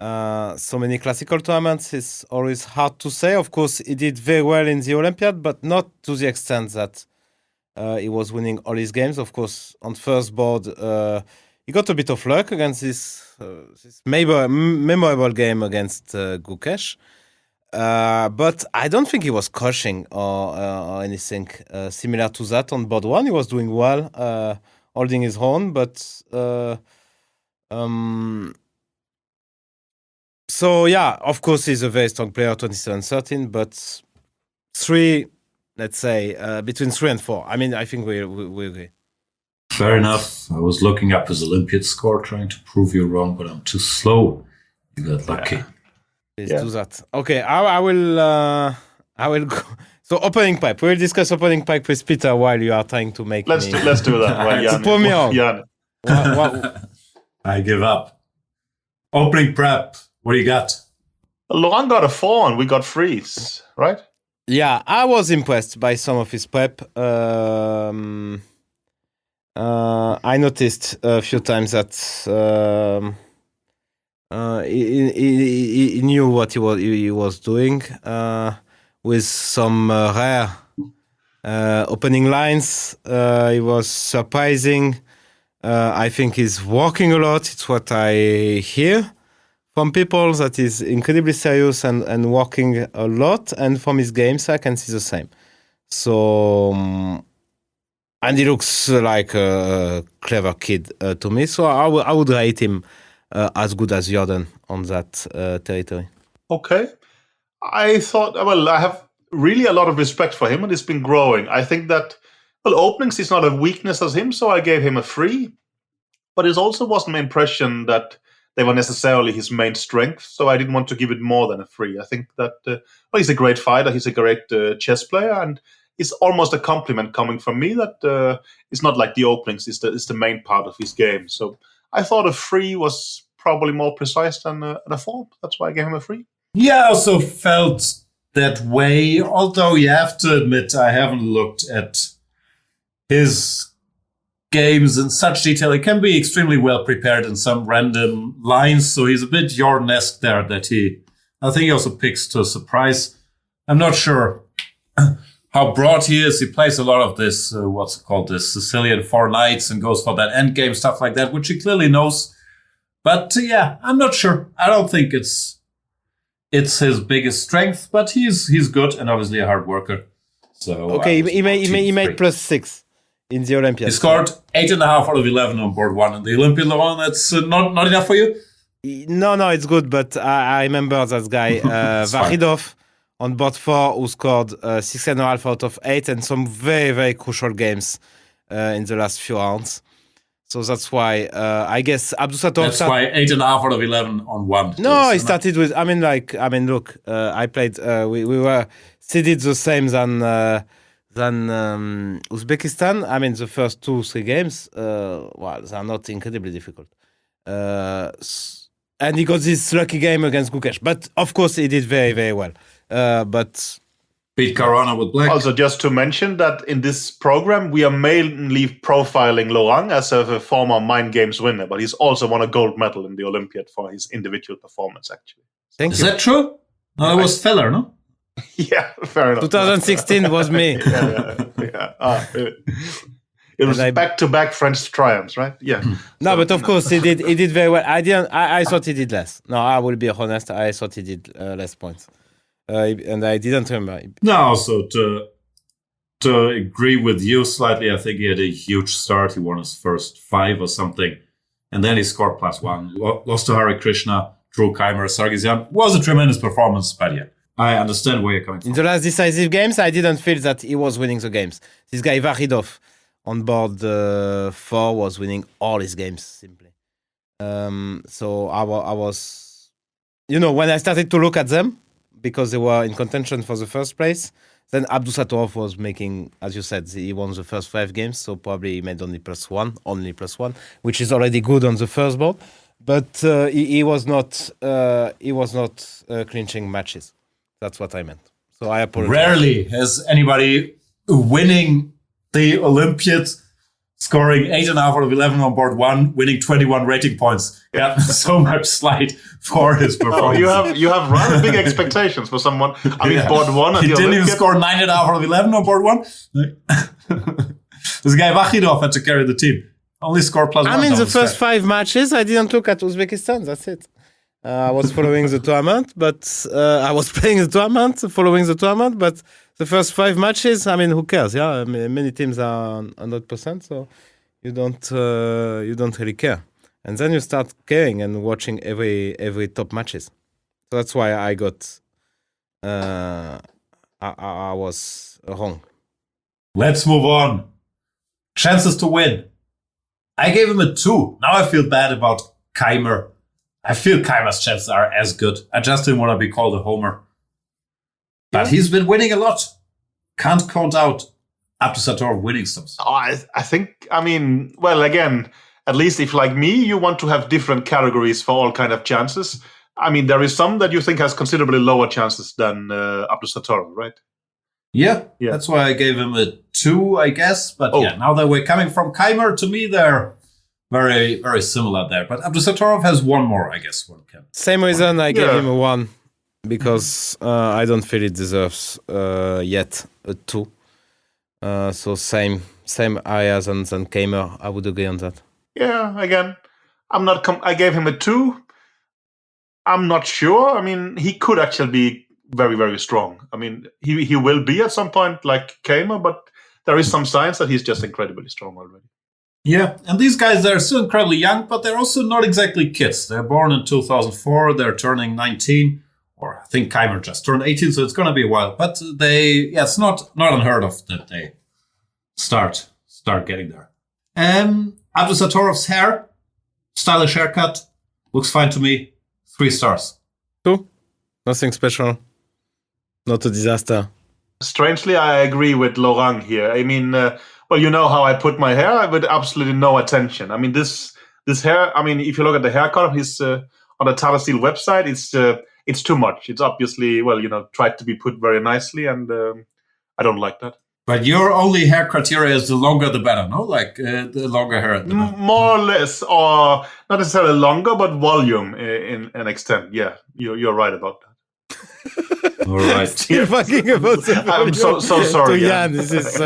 so many classical tournaments, it's always hard to say. Of course, he did very well in the Olympiad, but not to the extent that he was winning all his games. Of course, on first board, he got a bit of luck against this memorable game against Gukesh. But I don't think he was crushing or anything similar to that on board one. He was doing well, holding his own, but so yeah, of course he's a very strong player, 27-13, but let's say between 3 and 4. I mean, I think we agree. Fair enough. I was looking up his Olympiad score, trying to prove you wrong, but I'm too slow. You got lucky. Yeah. Please do that. Okay, I will go. So opening pipe. We'll discuss opening pipe with Peter while you are trying to make let's do that. Well, prove me wrong. I give up. Opening prep. What do you got? Laurent got a 4 and we got 3s, right? Yeah, I was impressed by some of his prep. I noticed a few times that he knew what he was doing with some rare opening lines. He was surprising. I think he's working a lot. It's what I hear from people, that he's incredibly serious and working a lot. And from his games, I can see the same. So, and he looks like a clever kid to me. So I would rate him as good as Jorden on that territory. Okay. I thought, I have really a lot of respect for him and it's been growing. I think that, openings is not a weakness as him, so I gave him a 3. But it also wasn't my impression that they were necessarily his main strength, so I didn't want to give it more than a 3. I think that, he's a great fighter, he's a great chess player, and it's almost a compliment coming from me that it's not like the openings is the main part of his game. So I thought a 3 was probably more precise than a 4. That's why I gave him a 3. Yeah, I also felt that way, although you have to admit I haven't looked at his games in such detail. He can be extremely well prepared in some random lines, so he's a bit Jordan-esque there, I think he also picks to surprise. I'm not sure how broad he is. He plays a lot of this, this Sicilian 4 knights and goes for that endgame stuff like that, which he clearly knows. But yeah, I'm not sure. I don't think it's his biggest strength, but he's good and obviously a hard worker. So okay, he made +6 in the Olympiad. He scored 8.5 out of 11 on board 1 in the Olympiad. Laurent, that's not enough for you? No, it's good, but I remember that guy Varidov on board 4 who scored 6.5 out of 8 and some very, very crucial games in the last few rounds. So that's why I guess Abdusattorov. That's why 8.5 out of 11 on 1. No, he started with. Look, I played. We were seeded the same than Uzbekistan. I mean, the first 2-3 games, they're not incredibly difficult. And he got this lucky game against Gukesh. But of course, he did very, very well. But beat Caruana with black. Also, just to mention that in this program, we are mainly profiling Laurent as a former Mind Games winner, but he's also won a gold medal in the Olympiad for his individual performance, actually. Is that true? No, that was Feller, no? Yeah, fair enough. 2016 was me. It was back-to-back French triumphs, right? Yeah. No, but of course he did very well. I thought he did less. No, I will be honest. I thought he did less points. And I didn't remember. No, so to agree with you slightly, I think he had a huge start. He won his first 5 or something. And then he scored +1. Lost to Hare Krishna, drew Keymer, Sargsyan. Was a tremendous performance, but yeah, I understand where you're coming from. In the last decisive games, I didn't feel that he was winning the games. This guy Varidov on board 4 was winning all his games, simply. So I was... when I started to look at them, because they were in contention for the first place, then Abdusattorov was making, as you said, he won the first 5 games, so probably he made only +1, which is already good on the first board. But he was not clinching matches. That's what I meant. So I apologize. Rarely has anybody winning the Olympiad scoring 8.5 out of 11 on board 1, winning 21 rating points. Got so much slight for his performance. You have rather big expectations for someone. I mean, board 1 at he the didn't even Olympic. score 9.5 out of 11 on board 1. This guy Vakhidov had to carry the team. Only scored +1. I mean, the first 5 matches, I didn't look at Uzbekistan. That's it. I was following the tournament, but I was playing the tournament, following the tournament. But the first 5 matches, I mean, who cares? Yeah, I mean, many teams are 100%, so you don't really care. And then you start caring and watching every top matches. So that's why I got I was wrong. Let's move on. Chances to win. I gave him a 2. Now I feel bad about Keymer. I feel Keymer's chances are as good. I just didn't want to be called a homer. But he's been winning a lot. Can't count out Abdusattorov winning some. I think, I mean, well, again, at least if like me, you want to have different categories for all kind of chances. I mean, there is some that you think has considerably lower chances than Abdusattorov, right? Yeah, that's why I gave him a 2, I guess. But now that we're coming from Keymer, to me, they're very, very similar there. But Abdusattorov has one more, I guess. One can. Same reason I gave him a 1, because I don't feel it deserves yet a 2. So same areas than Keymer. I would agree on that. Yeah, again, I gave him a 2. I'm not sure. I mean, he could actually be very, very strong. I mean, he will be at some point like Keymer, but there is some signs that he's just incredibly strong already. Yeah, and these guys, they're still incredibly young, but they're also not exactly kids. They're born in 2004. They're turning 19, or I think Keymer just turned 18, so it's going to be a while. But it's not unheard of that they start getting there. Abdusattorov's hair, stylish haircut, looks fine to me. 3 stars. 2. Nothing special. Not a disaster. Strangely, I agree with Laurent here. I mean, well, you know how I put my hair with absolutely no attention. I mean, this hair. I mean, if you look at the haircut, he's on the Tata Steel website. It's too much. It's obviously, well, tried to be put very nicely, and I don't like that. But your only hair criteria is the longer the better, no? Like the longer hair. More or less, or not necessarily longer, but volume in an extent. Yeah, you're right about that. All right. You're fucking about the volume. I'm so sorry. Jan, this is,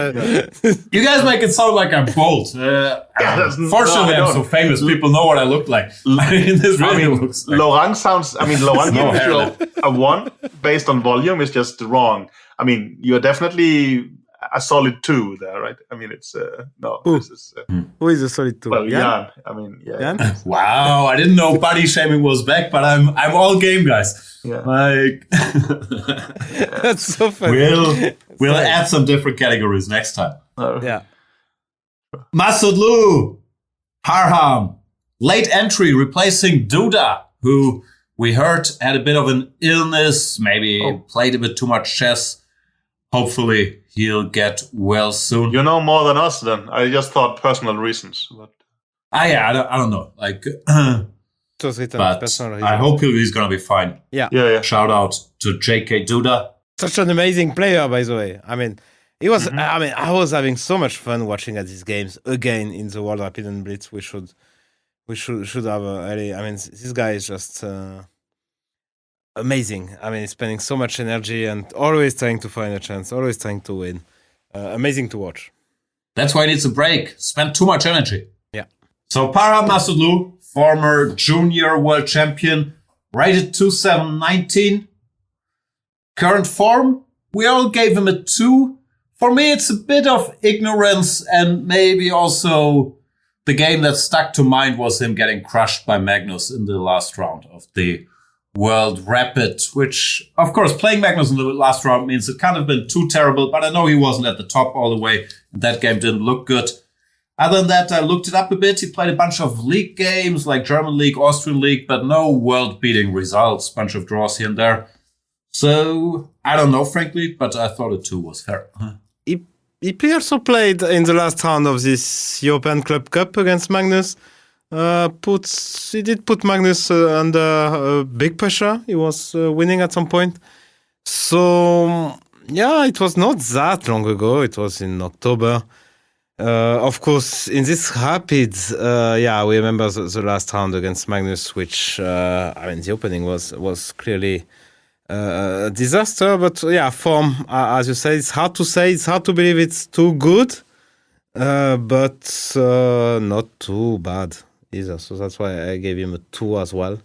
You guys make it sound like I'm bold. Fortunately, I'm so famous. People know what I look like. This really looks like... Laurent gives you a 1 based on volume is just wrong. I mean, you're definitely a solid 2 there, right? I mean, it's no. Who? This is who is a solid 2? well, Jan. I mean, yeah. Jan? Wow, I didn't know body shaming was back, but I'm all game, guys. Yeah. Like, That's so funny. We'll add some different categories next time. Yeah. Maghsoodloo, Parham, late entry replacing Duda, who we heard had a bit of an illness, maybe played a bit too much chess. Hopefully he'll get well soon. You know more than us then. I just thought personal reasons. But... I don't know. Like, It was written but personal reasons. I hope he's going to be fine. Yeah. Shout out to JK Duda. Such an amazing player, by the way. I mean, he was. I mean, I was having so much fun watching at these games again in the World Rapid and Blitz. We should have I mean, this guy is just amazing. I mean, he's spending so much energy and always trying to find a chance, always trying to win. Amazing to watch. That's why he needs a break. Spent too much energy. Yeah. So Parham Maghsoodloo, former junior world champion, rated 2719. Current form, we all gave him a 2. For me, it's a bit of ignorance, and maybe also the game that stuck to mind was him getting crushed by Magnus in the last round of the World Rapid, which, of course, playing Magnus in the last round means it can't have been too terrible, but I know he wasn't at the top all the way, and that game didn't look good. Other than that, I looked it up a bit. He played a bunch of league games, like German League, Austrian League, but no world-beating results, bunch of draws here and there. So, I don't know, frankly, but I thought a 2 was fair. He also played in the last round of this European Club Cup against Magnus. He did put Magnus under big pressure. He was winning at some point. So, yeah, it was not that long ago. It was in October. Of course, in this rapids, we remember the last round against Magnus, which the opening was clearly a disaster. But form, as you say, it's hard to say. It's hard to believe it's too good, but not too bad either. So that's why I gave him a 2 as well.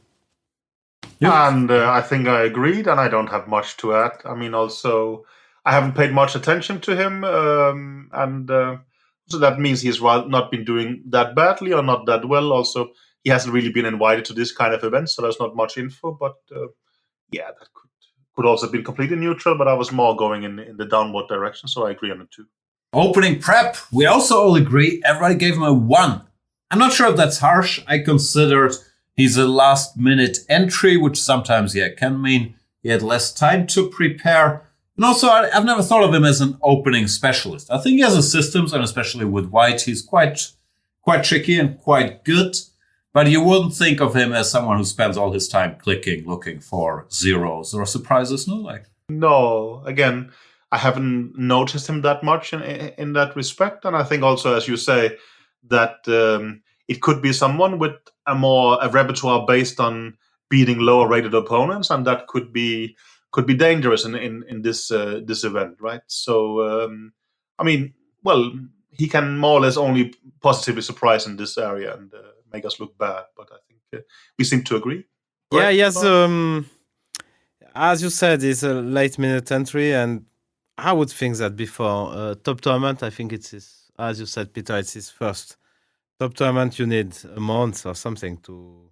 Yep. And I think I agreed, and I don't have much to add. I mean, also, I haven't paid much attention to him, so that means he's not been doing that badly or not that well. Also, he hasn't really been invited to this kind of event, so there's not much info. But that could also be completely neutral, but I was more going in the downward direction, so I agree on it too. Opening prep, we also all agree. Everybody gave him a 1. I'm not sure if that's harsh. I considered he's a last-minute entry, which sometimes, can mean he had less time to prepare. And also, I've never thought of him as an opening specialist. I think he has the systems, and especially with White, he's quite tricky and quite good. But you wouldn't think of him as someone who spends all his time clicking, looking for zeros or surprises, no? No, again, I haven't noticed him that much in that respect. And I think also, as you say, that it could be someone with a repertoire based on beating lower-rated opponents, and that could be dangerous in this event, right? So, he can more or less only positively surprise in this area and make us look bad. But I think we seem to agree. Right? Yeah, yes. As you said, it's a late-minute entry, and I would think that before top tournament, I think it's his, as you said, Peter, it's his first top tournament. You need a month or something to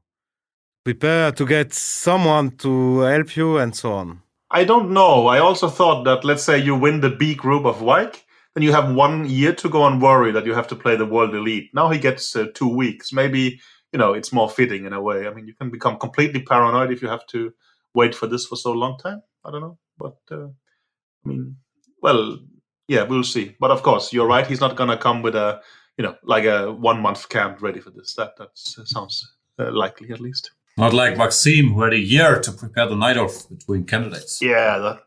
prepare, to get someone to help you, and so on. I don't know. I also thought that, let's say you win the B group of Wijk, then you have 1 year to go and worry that you have to play the World Elite. Now he gets 2 weeks. Maybe, it's more fitting in a way. I mean, you can become completely paranoid if you have to wait for this for so long time. I don't know. But, we'll see. But of course, you're right. He's not going to come with a 1-month camp ready for this. That sounds likely, at least. Not like Maxime, who had a year to prepare the night off between candidates. Yeah,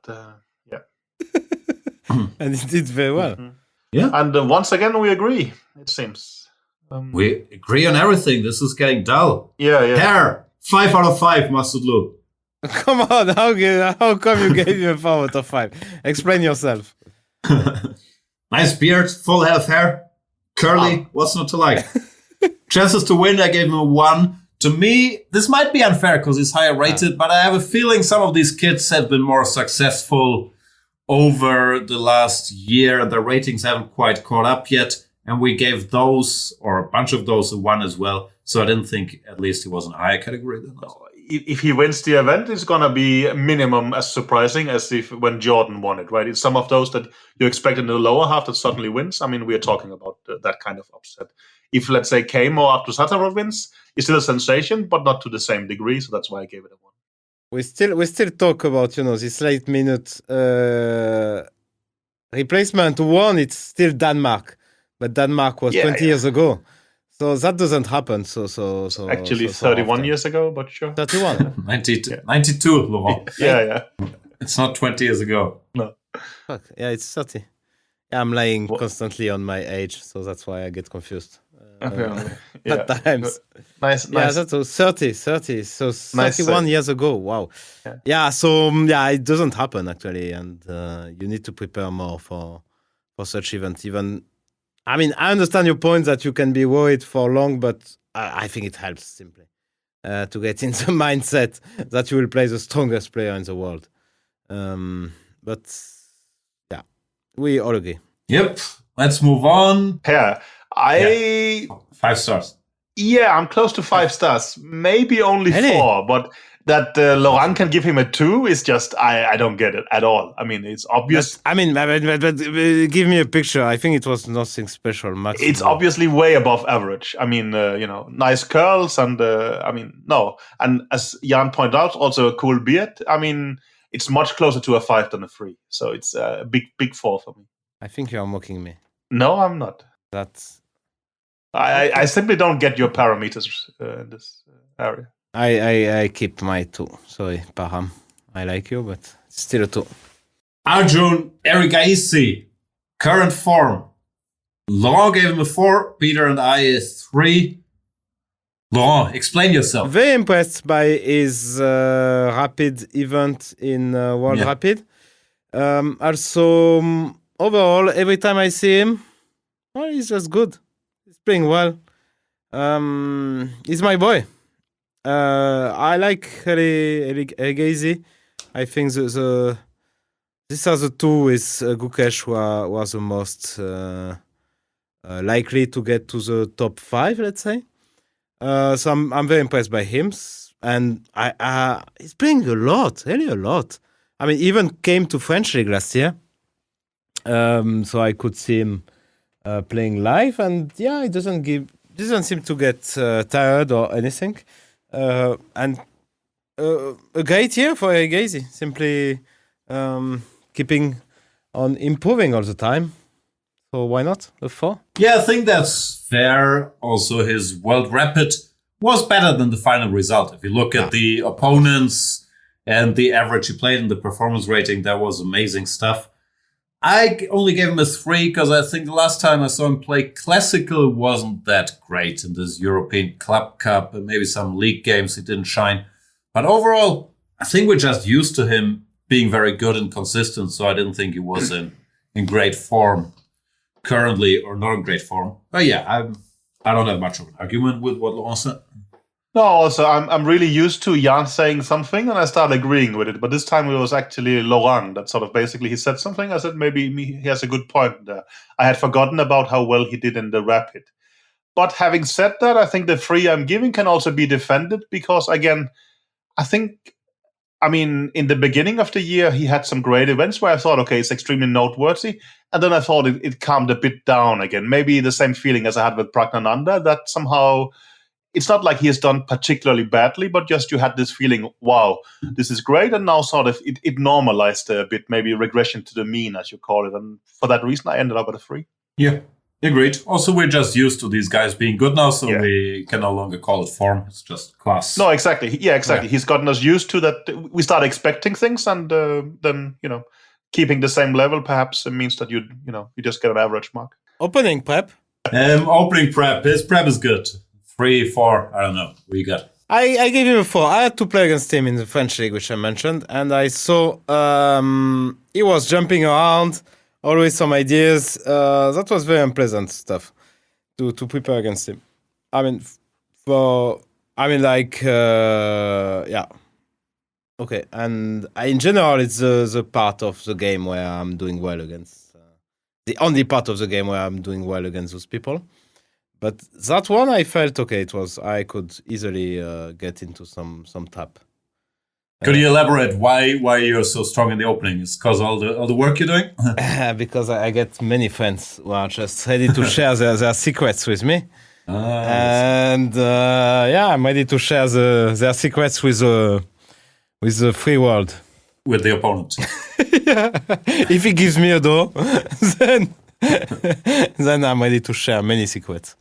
and he did very well. Mm-hmm. Yeah. And once again, we agree, it seems. We agree on everything. This is getting dull. Yeah. Hair, 5 out of 5, Maghsoodloo. Come on, how come you gave him a 4 out of 5? Explain yourself. Nice beard, full head of hair, curly, what's not to like? Chances to win, I gave him a 1. To me, this might be unfair because he's higher rated, but I have a feeling some of these kids have been more successful over the last year, and their ratings haven't quite caught up yet. And we gave those, or a bunch of those, a 1 as well. So I didn't think at least he was in a higher category than us. If he wins the event, it's going to be minimum as surprising as when Jordan won it, right? It's some of those that you expect in the lower half that suddenly wins. I mean, we are talking about that kind of upset. If, let's say, Keymer or Abdusattorov wins, it's still a sensation, but not to the same degree. So that's why I gave it a 1. We still talk about, this late minute replacement. 1, it's still Denmark, but Denmark was 20 years ago. So that doesn't happen. So actually 31 years ago, but sure. 31. 92, 92, Levon. Yeah. It's not 20 years ago. No. Fuck. Yeah, it's 30. Yeah, I'm lying constantly on my age, so that's why I get confused. At times. Nice. Yeah, that's 30. So 31 years ago. Wow. Yeah, so it doesn't happen actually, and you need to prepare more for such event. Even, I mean, I understand your point that you can be worried for long, but I think it helps simply to get in the mindset that you will play the strongest player in the world. But yeah, we all agree. Yep. Let's move on. Yeah. 5 stars. Yeah, I'm close to 5 stars. Maybe only 4, but that Laurent can give him a 2 is just, I don't get it at all. I mean, it's obvious. But give me a picture. I think it was nothing special. It's obviously way above average. I mean, nice curls and, no. And as Jan pointed out, also a cool beard. I mean, it's much closer to a 5 than a 3. So it's a big 4 for me. I think you are mocking me. No, I'm not. That's... I simply don't get your parameters in this area. I keep my 2. Sorry, Parham. I like you, but it's still a 2. Arjun Erigaisi, current form. Laurent gave him a 4, Peter and I a 3. Laurent, explain yourself. Very impressed by his rapid event in World Rapid. Also, overall, every time I see him, well, he's just good. He's playing well. He's my boy. I like Erigaisi. I think these are the two with Gukesh who are the most likely to get to the top 5, let's say. So I'm very impressed by him, and he's playing a lot, really a lot. I mean, even came to French League last year, so I could see him playing live, and yeah, he doesn't seem to get tired or anything. And a great year for Erigaisi, simply keeping on improving all the time. So why not a 4? Yeah, I think that's fair. Also, his World Rapid was better than the final result. If you look at the opponents and the average he played and the performance rating, that was amazing stuff. I only gave him a 3 because I think the last time I saw him play Classical wasn't that great in this European Club Cup, and maybe some league games he didn't shine. But overall, I think we're just used to him being very good and consistent, so I didn't think he was in great form currently, or not in great form. But yeah, I don't have much of an argument with what Laurent said. No, also, I'm really used to Jan saying something, and I started agreeing with it. But this time it was actually Laurent that sort of basically he said something. I said maybe he has a good point there. I had forgotten about how well he did in the Rapid. But having said that, I think the 3 I'm giving can also be defended because, again, I mean, in the beginning of the year, he had some great events where I thought, okay, it's extremely noteworthy. And then I thought it calmed a bit down again. Maybe the same feeling as I had with Praggnanandhaa, that somehow it's not like he has done particularly badly, but just you had this feeling, wow, this is great. And now sort of it normalized a bit, maybe regression to the mean, as you call it. And for that reason, I ended up at a 3. Yeah. Agreed. Also, we're just used to these guys being good now, so we can no longer call it form. It's just class. No, exactly. Yeah, exactly. Yeah. He's gotten us used to that. We start expecting things, and then, keeping the same level perhaps means that you just get an average mark. Opening prep? Opening prep. His prep is good. 3, 4, I don't know. What you got? I gave him a 4. I had to play against him in the French League, which I mentioned, and I saw he was jumping around, always some ideas. That was very unpleasant stuff to prepare against him. Yeah. Okay, and in general, it's the part of the game where I'm doing well against. The only part of the game where I'm doing well against those people. But that one, I felt okay. I could easily get into some trap. Could you elaborate why you're so strong in the opening? Is because all the work you're doing? Because I get many friends who are just ready to share their secrets with me. And I'm ready to share their secrets with the free world. With the opponent. Yeah. If he gives me a door, then I'm ready to share many secrets.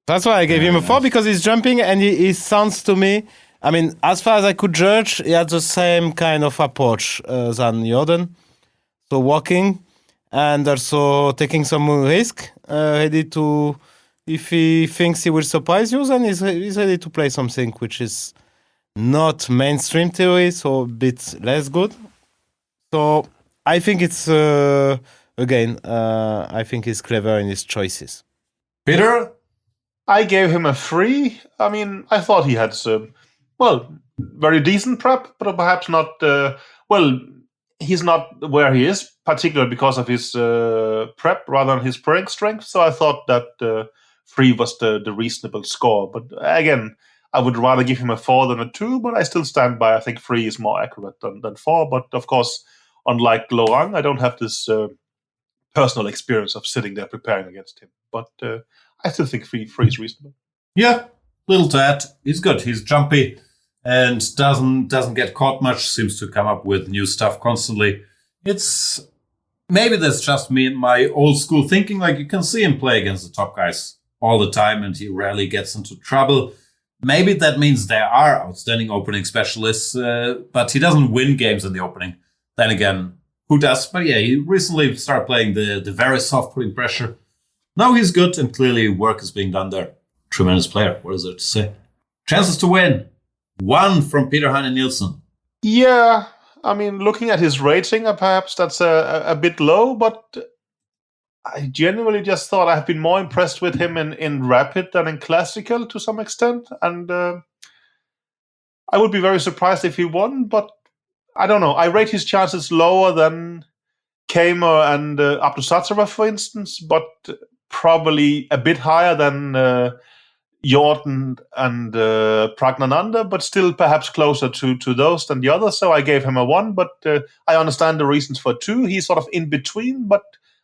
That's why I gave him a 4, because he's jumping and he sounds to me, as far as I could judge, he had the same kind of approach than Jorden. So walking and also taking some risk, ready to, if he thinks he will surprise you, then he's ready to play something which is not mainstream theory, so a bit less good. So I think it's, I think he's clever in his choices. Peter? I gave him a 3. I thought he had very decent prep, but perhaps not, he's not where he is, particularly because of his prep rather than his playing strength. So I thought that 3 was the reasonable score. But again, I would rather give him a 4 than a 2, but I still stand by, I think 3 is more accurate than 4. But of course, unlike Laurent, I don't have this personal experience of sitting there preparing against him. But I still think 3 is reasonable. Yeah, little to add. He's good. He's jumpy and doesn't get caught much. Seems to come up with new stuff constantly. It's maybe that's just me and my old school thinking. Like, you can see him play against the top guys all the time, and he rarely gets into trouble. Maybe that means there are outstanding opening specialists, but he doesn't win games in the opening. Then again, who does? But yeah, he recently started playing the very soft, putting pressure. No, he's good, and clearly work is being done there. Tremendous player. What is there to say? Chances to win. 1 from Peter Heine Nielsen. Yeah, I mean, looking at his rating, perhaps that's a bit low, but I genuinely just thought I've been more impressed with him in Rapid than in Classical to some extent. And I would be very surprised if he won, but I don't know. I rate his chances lower than Keymer and Abdusattorov, for instance, but probably a bit higher than Jorden and Praggnanandhaa, but still perhaps closer to those than the others. So I gave him a 1, but I understand the reasons for 2. He's sort of in between, but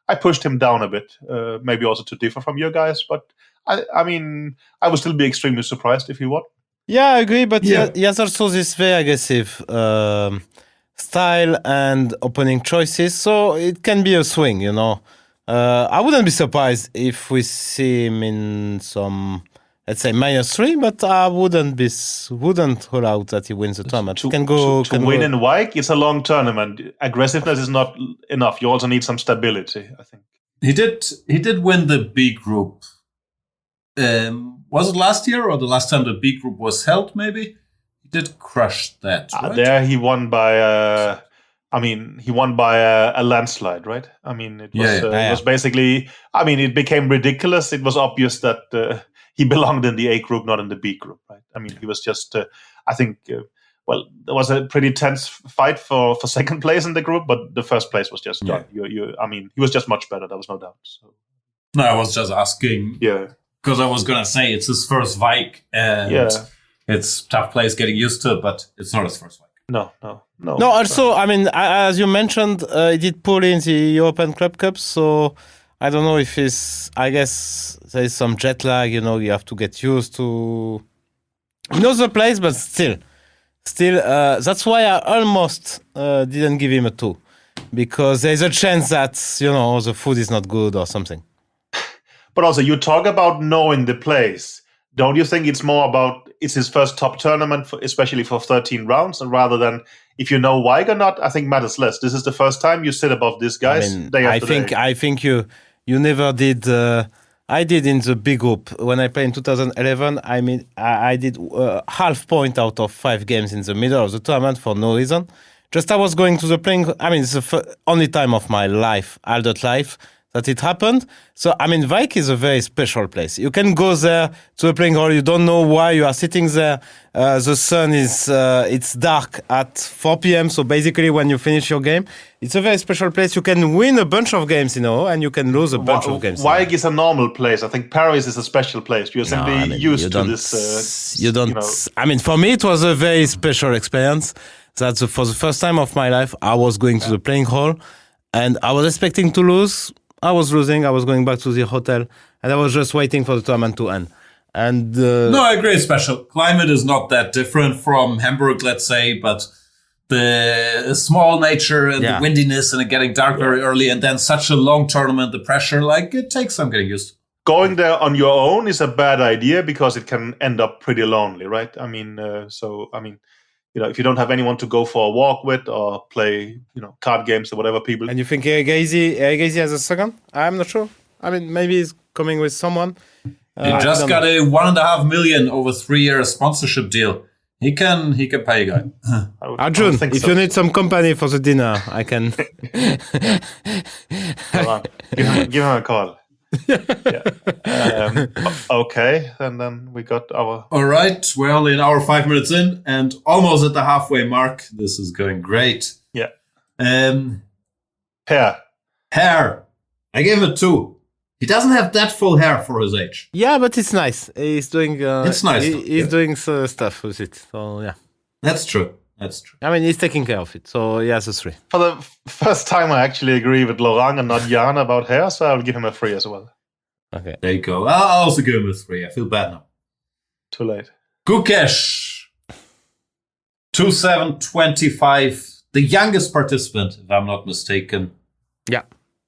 I pushed him down a bit, maybe also to differ from you guys. But I mean, I would still be extremely surprised if he won. Yeah, I agree, but he has also this very aggressive style and opening choices, so it can be a swing, you know. I wouldn't be surprised if we see him in some, let's say, -3, but I wouldn't rule out that he wins the tournament. To win in Wijk, it's a long tournament. Aggressiveness is not enough. You also need some stability, I think. He did win the B group. Was it last year or the last time the B group was held, maybe? He did crush that, right? There he won by a landslide, right? I mean, it was basically, I mean, it became ridiculous. It was obvious that he belonged in the A group, not in the B group, right? I mean, he was just, I think, there was a pretty tense fight for second place in the group, but the first place was just done. I mean, he was just much better. There was no doubt. So. No, I was just asking. Yeah. Because I was going to say it's his first Wijk, and it's tough place getting used to, but it's not his first Wijk. No, also, I mean, as you mentioned, he did poorly in the European Club Cup, so I don't know if I guess there is some jet lag, you know, you have to get used to... He knows the place, but still, that's why I almost didn't give him a 2, because there's a chance that, you know, the food is not good or something. But also, you talk about knowing the place. Don't you think it's more about it's his first top tournament, especially for 13 rounds, and rather than if you know Wijk or not? I think matters less. This is the first time you sit above these guys. I mean, I think you never did. I did in the big group when I played in 2011. I mean, I did half point out of 5 games in the middle of the tournament for no reason. Just I was going to the playing. I mean, it's the only time of my life, adult life, that it happened. So, I mean, Wijk is a very special place. You can go there to a playing hall. You don't know why you are sitting there. The sun is, it's dark at 4 p.m. So basically when you finish your game, it's a very special place. You can win a bunch of games, you know, and you can lose a bunch of games. Wijk is a normal place. I think Paris is a special place. You're simply used to this. You don't. I mean, for me, it was a very special experience. That for the first time of my life, I was going to the playing hall and I was expecting to lose. I was losing. I was going back to the hotel, and I was just waiting for the tournament to end. And no, I agree. Special climate is not that different from Hamburg, let's say, but the small nature and the windiness and it getting dark very early, and then such a long tournament, the pressure, like it takes some getting used to. Going there on your own is a bad idea because it can end up pretty lonely, right? I mean, you know, if you don't have anyone to go for a walk with or play, you know, card games or whatever people. And you think Erigaisi has a second? I'm not sure. I mean, maybe he's coming with someone. He just got a $1.5 million over 3 year sponsorship deal. He can pay a guy. Arjun, if you need some company for the dinner, I can. Give him a call. Okay, and then we got our... All right, we're only an hour 5 minutes in and almost at the halfway mark. This is going great. Yeah. Hair. I gave it 2. He doesn't have that full hair for his age. Yeah, but it's nice. He's doing... it's nice. He's doing stuff with it, so yeah. That's true. I mean, he's taking care of it, so he has a 3. For the first time, I actually agree with Laurent and not Jan about hair, so I'll give him a 3 as well. Okay. There you go. I'll also give him a 3. I feel bad now. Too late. Gukesh. 2725. The youngest participant, if I'm not mistaken. Yeah.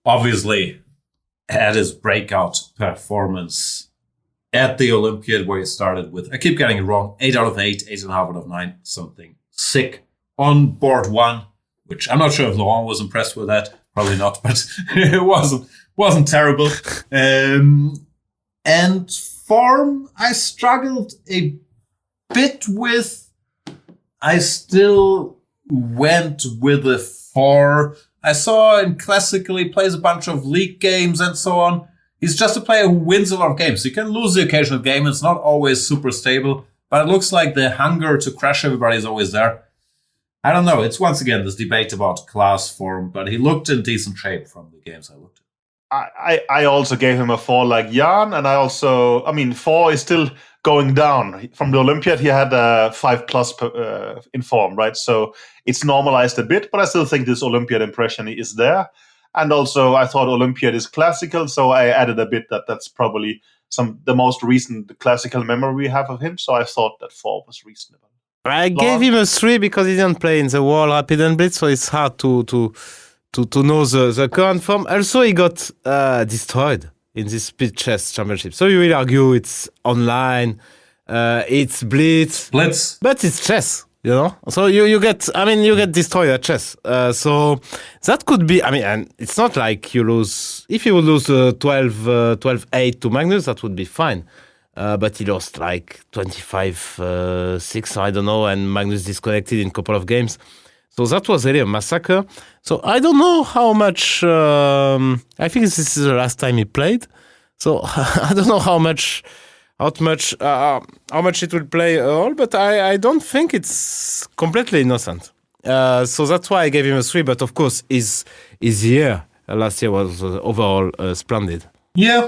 Obviously had his breakout performance at the Olympiad where he started with, I keep getting it wrong, 8 out of 8, 8.5 out of 9, something sick on board 1, which I'm not sure if Laurent was impressed with that. probably not, but it wasn't terrible. And form, I struggled a bit with. I still went with a 4. I saw him classically plays a bunch of league games and so on. He's just a player who wins a lot of games. He can lose the occasional game. It's not always super stable, but it looks like the hunger to crush everybody is always there. I don't know. It's once again this debate about class form, but he looked in decent shape from the games I looked at. I also gave him a 4 like Jan, and 4 is still going down. From the Olympiad, he had a 5+ in form, right? So it's normalized a bit, but I still think this Olympiad impression is there. And also, I thought Olympiad is classical, so I added a bit that's probably the most recent classical memory we have of him. So I thought that 4 was reasonable. I gave him a 3 because he didn't play in the World Rapid and Blitz, so it's hard to know the current form. Also, he got destroyed in this Speed Chess Championship. So you will argue it's online, it's Blitz, but it's chess, you know. So you get destroyed at chess. So that could be. And it's not like you lose. If you would lose 12-8 to Magnus, that would be fine. But he lost like 25-6, I don't know, and Magnus disconnected in a couple of games. So that was really a massacre. So I don't know how much. I think this is the last time he played. So I don't know how much it will play a role. But I don't think it's completely innocent. So that's why I gave him a 3. But of course, his year last year was overall splendid. Yeah,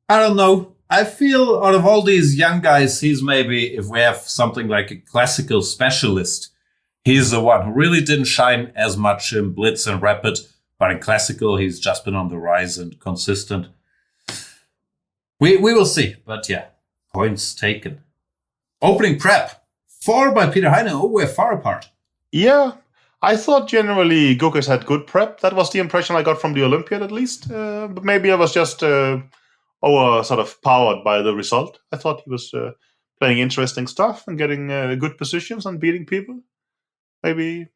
I don't know. I feel out of all these young guys, he's maybe, if we have something like a classical specialist, he's the one who really didn't shine as much in Blitz and Rapid, but in classical, he's just been on the rise and consistent. We will see, but yeah, points taken. Opening prep, 4 by Peter Heine. Oh, we're far apart. Yeah, I thought generally Gukesh had good prep. That was the impression I got from the Olympiad, at least. But maybe I was just sort of powered by the result. I thought he was playing interesting stuff and getting good positions and beating people. Maybe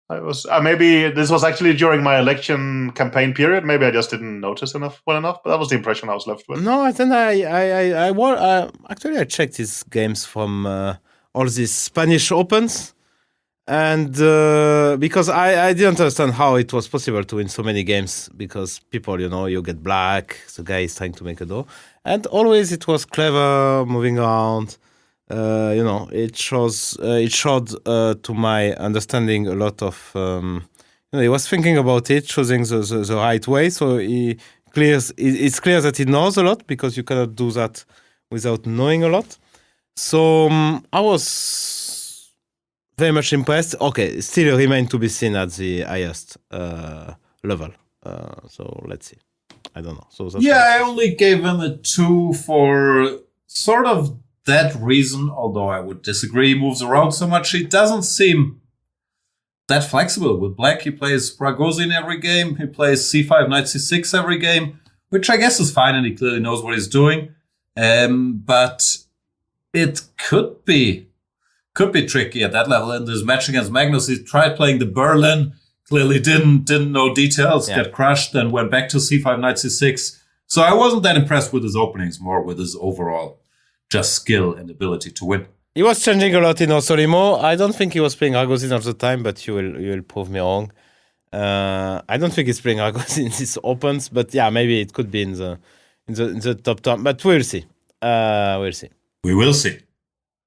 this was actually during my election campaign period. Maybe I just didn't notice well enough. But that was the impression I was left with. No, I think actually I checked his games from all these Spanish Opens, and because I didn't understand how it was possible to win so many games, because people, you get black, the guy is trying to make a dough, and always it was clever, moving around. It showed to my understanding a lot of. He was thinking about it, choosing the right way. So it's clear that he knows a lot, because you cannot do that without knowing a lot. So I was very much impressed. Okay, still remain to be seen at the highest level. So let's see. I don't know. So I only gave him a 2 for sort of that reason, although I would disagree. He moves around so much. He doesn't seem that flexible. With black, he plays Pragozhin every game. He plays c5, knight c6 every game, which I guess is fine, and he clearly knows what he's doing. But it could be tricky at that level. In this match against Magnus, he tried playing the Berlin, clearly didn't know details, got crushed, and went back to c5, knight c6. So I wasn't that impressed with his openings, more with his overall just skill and ability to win. He was changing a lot in Osorimo. I don't think he was playing Ragozin all the time, but you will prove me wrong. I don't think he's playing Ragozin in these Opens, but yeah, maybe it could be in the top 10. But we'll see. We'll see. We will see.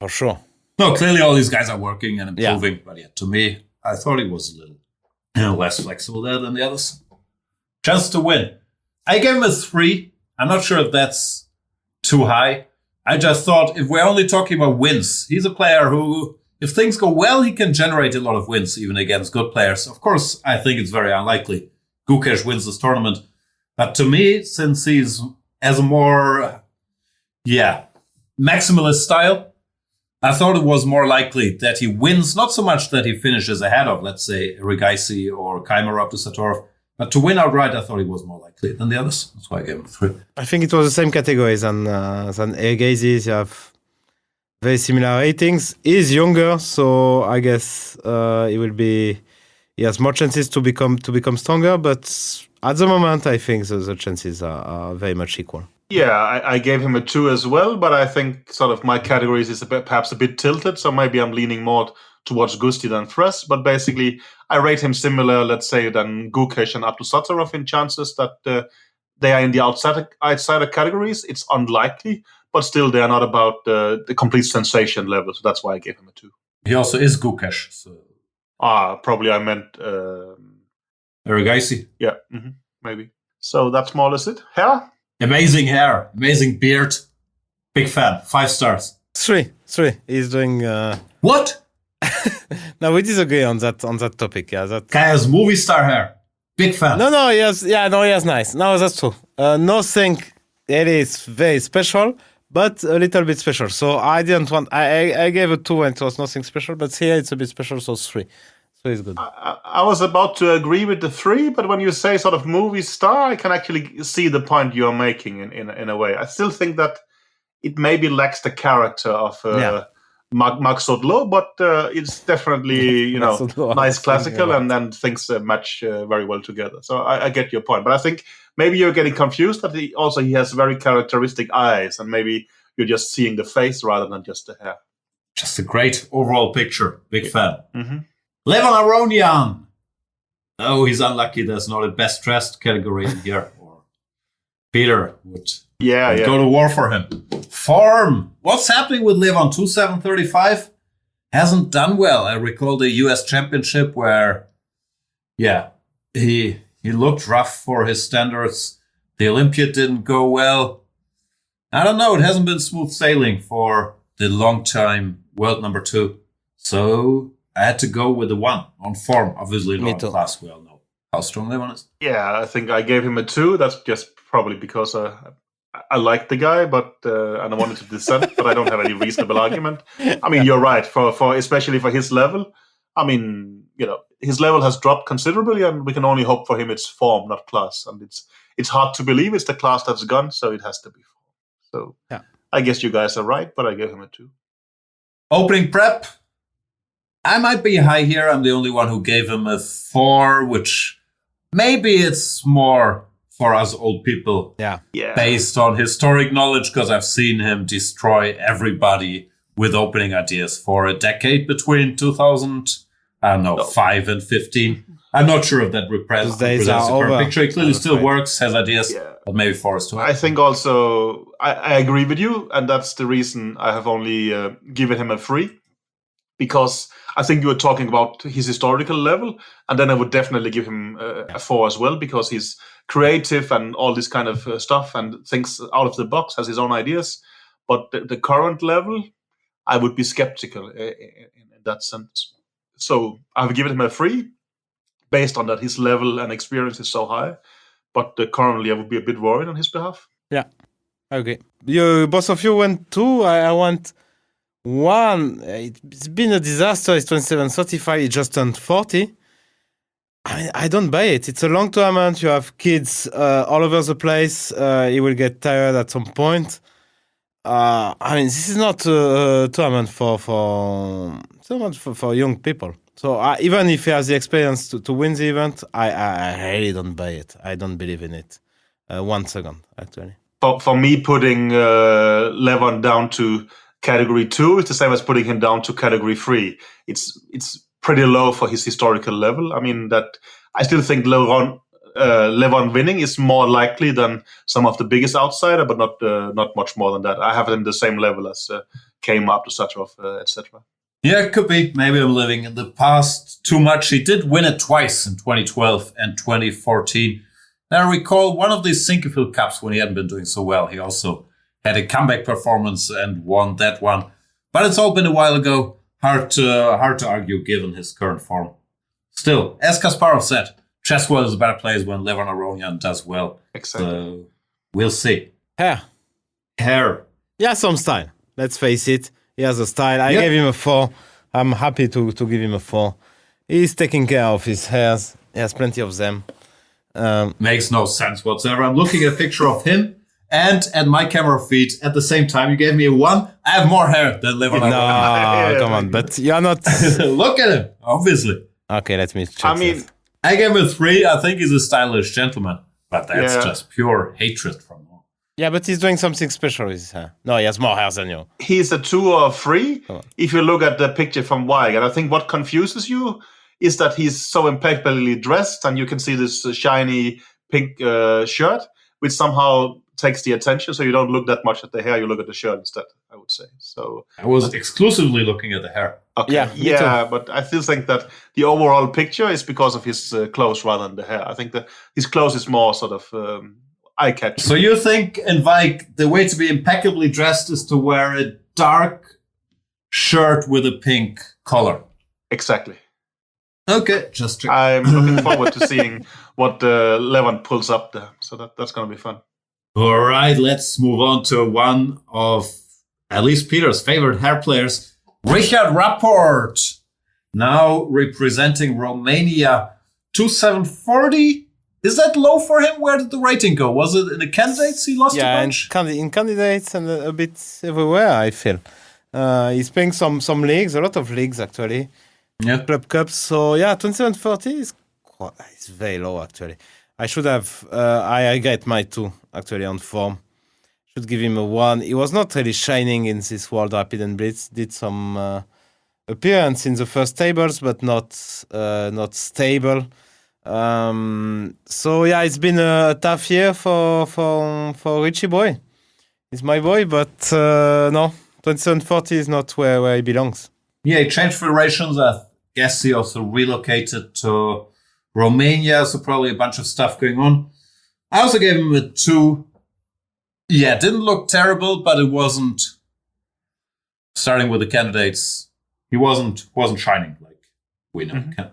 For sure. No, clearly all these guys are working and improving. But yeah, to me, I thought he was a little less flexible there than the others. Just to win. I gave him a 3. I'm not sure if that's too high. I just thought, if we're only talking about wins, he's a player who, if things go well, he can generate a lot of wins, even against good players. Of course, I think it's very unlikely Gukesh wins this tournament. But to me, since he's as a more, maximalist style, I thought it was more likely that he wins, not so much that he finishes ahead of, let's say, Erigaisi or Keymer Abdusattorov, but to win outright, I thought he was more likely than the others. That's why I gave him 3. I think it was the same category than Erigaisi. You have very similar ratings. He's younger, so I guess he will be he has more chances to become stronger. But at the moment, I think the chances are very much equal. Yeah, I gave him a 2 as well, but I think sort of my categories is perhaps a bit tilted, so maybe I'm leaning more towards Gusti than Fresh. But basically, I rate him similar, let's say, than Gukesh and Abdusattorov in chances that they are in the outsider categories. It's unlikely, but still they are not about the complete sensation level. So that's why I gave him a 2. He also is Gukesh. So. Probably I meant Erigaisi. Yeah, maybe. So that's more or less it. Hair? Amazing hair, amazing beard. Big fan. 5 stars. 3. He's doing. What? No, we disagree on that topic. Yeah, that guy has movie star hair. Big fan. No, he has nice. No, that's true. Nothing. It is very special, but a little bit special. So I didn't want. I gave it 2 and it was nothing special, but here it's a bit special, so 3. So it's good. I was about to agree with the 3, but when you say sort of movie star, I can actually see the point you are making in a way. I still think that it maybe lacks the character of Maghsoodloo, but it's definitely nice classical, and then things match very well together. So I get your point, but I think maybe you're getting confused that he has very characteristic eyes, and maybe you're just seeing the face rather than just the hair. Just a great overall picture. Big fan. Mm-hmm. Levon Aronian. Oh, he's unlucky. There's not a best dressed category in here. Or Peter would go to war for him. Form. What's happening with Levon? 2.735 hasn't done well. I recall the US Championship where, he looked rough for his standards. The Olympiad didn't go well. I don't know. It hasn't been smooth sailing for the long-time world number 2. So I had to go with the 1 on form. Obviously not in class. We all know how strong Levon is. Yeah, I think I gave him a 2. That's just probably because I like the guy, but and I wanted to dissent, but I don't have any reasonable argument. I mean, you're right. For especially for his level, I mean, his level has dropped considerably, and we can only hope for him it's form, not class. And it's hard to believe it's the class that's gone, so it has to be form. So I guess you guys are right, but I gave him a 2. Opening prep. I might be high here. I'm the only one who gave him a 4, which maybe it's more for us old people. Yeah. Based on historic knowledge, because I've seen him destroy everybody with opening ideas for a decade between 5 and 15. I'm not sure if that represents the current picture. It clearly still works, has ideas, but maybe 4 is too high. I think also, I agree with you, and that's the reason I have only given him a 3. Because I think you were talking about his historical level, and then I would definitely give him a 4 as well, because he's creative and all this kind of stuff and thinks out of the box, has his own ideas. But the current level, I would be skeptical in that sense. So I've given him a 3 based on that his level and experience is so high. But currently I would be a bit worried on his behalf. Yeah, okay. Both of you went 2. I went 1. It's been a disaster. It's 27.35. He just turned 40. I mean, I don't buy it. It's a long tournament. You have kids all over the place. He will get tired at some point. I mean, this is not a tournament for young people. So even if he has the experience to win the event, I really don't buy it. I don't believe in it. 1 second, actually. For me, putting Levon down to Category 2 is the same as putting him down to Category 3. It's pretty low for his historical level. I mean, that I still think Levon winning is more likely than some of the biggest outsider, but not much more than that. I have him the same level as Keymer, Abdusattorov, etc. Yeah, it could be. Maybe I'm living in the past too much. He did win it twice in 2012 and 2014. And I recall one of these Sinquefield Cups when he hadn't been doing so well. He also had a comeback performance and won that one. But it's all been a while ago. Hard to argue given his current form. Still, as Kasparov said, chess world is a better place when Levon Aronian does well. Exactly. So we'll see. Hair. Yeah, some style. Let's face it. He has a style. I gave him a 4. I'm happy to give him a 4. He's taking care of his hairs. He has plenty of them. Makes no sense whatsoever. I'm looking at a picture of him and at my camera feed at the same time. You gave me a 1. I have more hair than Levon Aronian. No, come on. But you're not... Look at him, obviously. Okay, let me check. I mean, this. I gave him a 3. I think he's a stylish gentleman, but that's Yeah. just pure hatred from him. Yeah, but he's doing something special with his hair. No, he has more hair than you. he's a 2 or 3 Oh. if you look at the picture from Wijk. And I think what confuses you is that he's so impeccably dressed, and you can see this shiny pink shirt, which somehow takes the attention. So you don't look that much at the hair; you look at the shirt instead, I would say. So I was exclusively looking at the hair. okay, Yeah, me yeah, but I still think that the overall picture is because of his clothes rather than the hair. I think that his clothes is more sort of eye-catching. So you think in Wijk the way to be impeccably dressed is to wear a dark shirt with a pink collar? Exactly. Okay, just check. I'm looking forward to seeing what Levon pulls up there. So that's going to be fun. All right, let's move on to one of at least Peter's favorite hair players, Richard Rapport, now representing Romania. 2740. Is that low for him? Where did the rating go? Was it in the candidates he lost a Yeah, bunch? in candidates and a bit everywhere, I feel. He's playing some leagues, a lot of leagues actually. Yeah. Club Cups. So yeah, 2740 is it's very low actually. I should have. I get my 2 actually on form. Should give him a 1. He was not really shining in this World Rapid and Blitz. Did some appearance in the first tables, but not stable. So yeah, it's been a tough year for Richie boy. He's my boy, but no, 2740 is not where he belongs. Yeah, he changed federations. I guess he also relocated to Romania, so probably a bunch of stuff going on. I also gave him a 2. Yeah, it didn't look terrible, but it wasn't, starting with the candidates, he wasn't shining like we know. Mhm.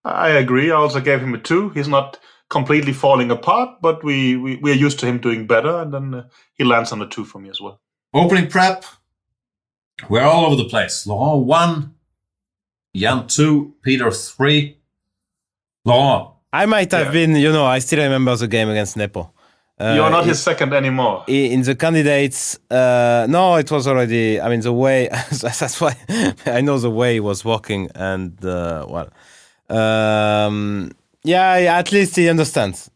I agree. I also gave him a 2. He's not completely falling apart, but we're used to him doing better, and then he lands on a 2 for me as well. Opening prep, we're all over the place. Laurent 1, Jan 2, Peter 3. Laurent. I might have been, I still remember the game against Nepo. You're not his second anymore. In the candidates, no, it was already, I mean, the way, that's why I know the way he was working, and, yeah, at least he understands.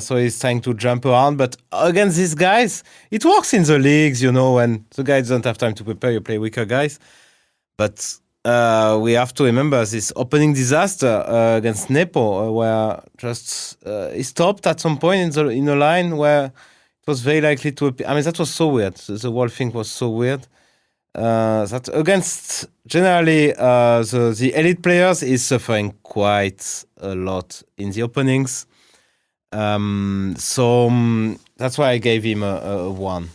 So he's trying to jump around, but against these guys, it works in the leagues, when the guys don't have time to prepare, you play weaker guys. But we have to remember this opening disaster against Nepo, where just he stopped at some point in a line where it was very likely to appear. I mean, that was so weird. The whole thing was so weird. That against generally the elite players is suffering quite a lot in the openings. So that's why I gave him a 1.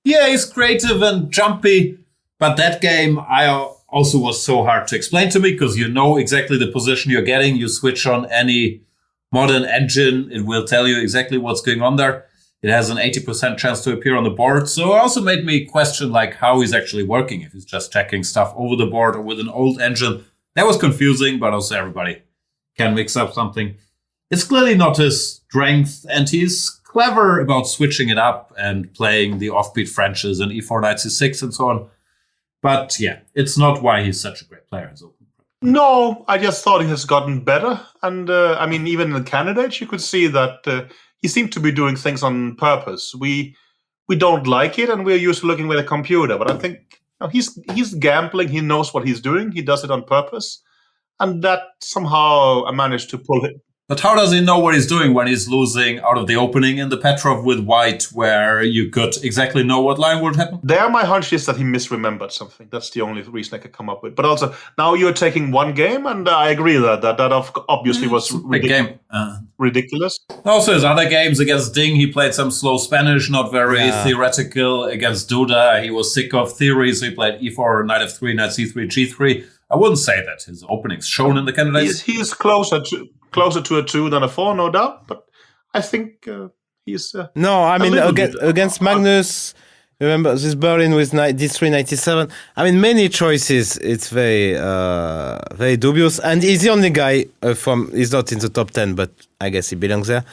Yeah, he's creative and jumpy, but that game also was so hard to explain to me because you know exactly the position you're getting. You switch on any modern engine, it will tell you exactly what's going on there. It has an 80% chance to appear on the board. So it also made me question like how he's actually working, if he's just checking stuff over the board or with an old engine. That was confusing, but also everybody can mix up something. It's clearly not his strength, and he's clever about switching it up and playing the offbeat Frenches and e4 knight c6 and so on. But yeah, it's not why he's such a great player as open. No, I just thought he has gotten better. And I mean, even in the candidates, you could see that he seemed to be doing things on purpose. We don't like it, and we're used to looking with a computer. But I think he's gambling. He knows what he's doing. He does it on purpose. And that somehow I managed to pull it. But how does he know what he's doing when he's losing out of the opening in the Petrov with white, where you could exactly know what line would happen? There, my hunch is that he misremembered something. That's the only reason I could come up with. But also, now you're taking one game, and I agree that obviously was ridiculous. Also, his other games against Ding, he played some slow Spanish, not very theoretical. Against Duda, he was sick of theory, so he played e4, knight f3, knight c3, g3. I wouldn't say that his openings shown in the candidates. He's closer to a 2 than a 4, no doubt. But I think he's... no, I mean, against Magnus, remember this Berlin with d3, 97. I mean, many choices. It's very, very dubious. And he's the only guy he's not in the top 10, but I guess he belongs there,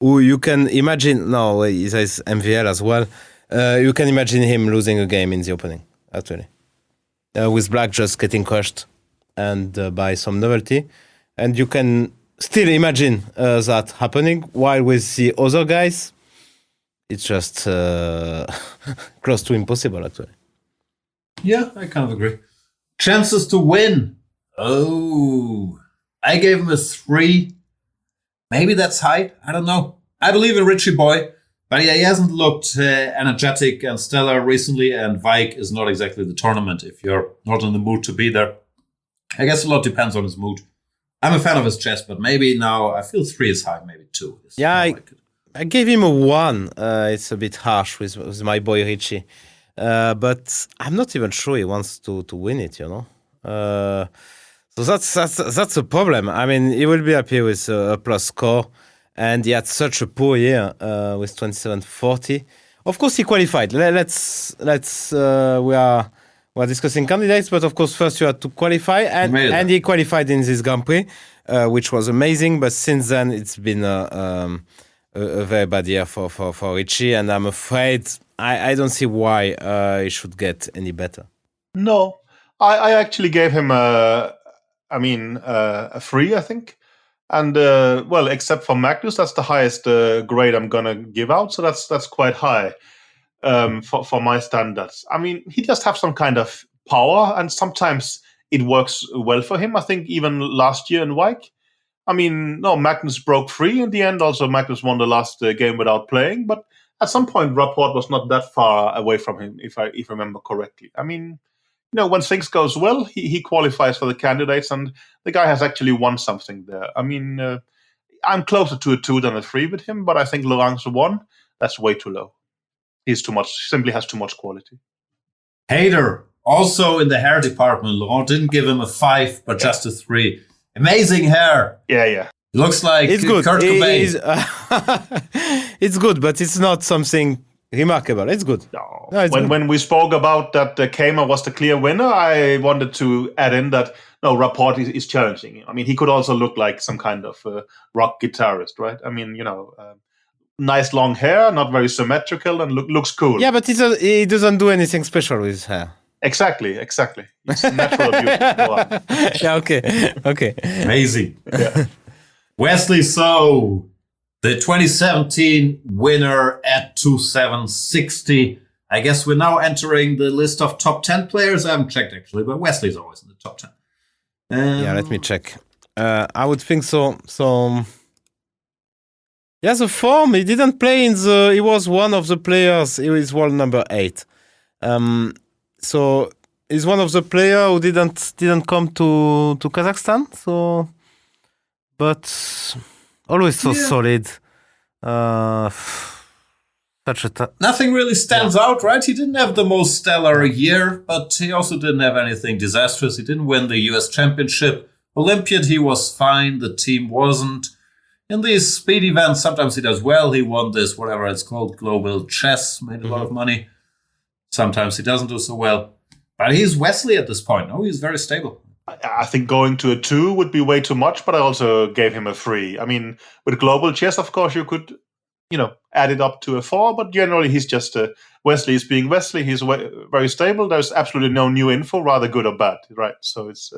who you can imagine, no, he says MVL as well. You can imagine him losing a game in the opening, actually. With black just getting crushed. and by some novelty. And you can still imagine that happening, while with the other guys, it's just close to impossible, actually. Yeah, I kind of agree. Chances to win. Oh, I gave him a 3. Maybe that's high. I don't know. I believe in Richie Boy, but yeah, he hasn't looked energetic and stellar recently, and Wijk is not exactly the tournament if you're not in the mood to be there. I guess a lot depends on his mood. I'm a fan of his chess, but maybe now I feel 3 is high, maybe 2. Yeah, I gave him a 1. It's a bit harsh with my boy Richie. But I'm not even sure he wants to win it, you know. So that's a problem. I mean, he will be happy with a plus score, and he had such a poor year with 27-40. Of course, he qualified. We are discussing candidates, but of course, first you had to qualify, and he qualified in this Grand Prix, which was amazing. But since then, it's been a very bad year for Richie, and I'm afraid I don't see why he should get any better. No, I actually gave him a 3, I think. And well, except for Magnus, that's the highest grade I'm gonna give out. So that's quite high for my standards. I mean, he just have some kind of power, and sometimes it works well for him. I think even last year in Wijk, I mean, no, Magnus broke free in the end. Also, Magnus won the last game without playing, but at some point, Rapport was not that far away from him, if I remember correctly. I mean, you know, when things goes well, he qualifies for the candidates, and the guy has actually won something there. I mean, I'm closer to a 2 than a 3 with him, but I think Laurent's 1, that's way too low. He's too much, simply has too much quality. Hater, also in the hair department, Laurent didn't give him a 5, but just a 3. Amazing hair. Yeah. Looks like it's good. Kurt Cobain. It's good, but it's not something remarkable. It's good. No. Good. When we spoke about that Keymer was the clear winner, I wanted to add in that, no, Rapport is challenging. I mean, he could also look like some kind of rock guitarist, right? I mean, you know, nice long hair, not very symmetrical, and looks cool. Yeah, but he doesn't do anything special with his hair. Exactly. It's natural beauty. Yeah, okay. Amazing. Yeah. Wesley So, the 2017 winner at 2760. I guess we're now entering the list of top 10 players. I haven't checked actually, but Wesley's always in the top 10. Yeah, let me check. I would think so. Yeah, the form, he didn't play he was one of the players, he was world number 8. So he's one of the players who didn't come to Kazakhstan, but always so solid. Nothing really stands out, right? He didn't have the most stellar year, but he also didn't have anything disastrous. He didn't win the US Championship. Olympiad, he was fine. The team wasn't. In these speed events, sometimes he does well. He won this, whatever it's called, Global Chess, made a lot of money. Sometimes he doesn't do so well. But he's Wesley at this point. No, he's very stable. I think going to a 2 would be way too much, but I also gave him a 3. I mean, with Global Chess, of course, you could, add it up to a 4, but generally he's just Wesley is being Wesley. He's very stable. There's absolutely no new info, rather good or bad, right? So he's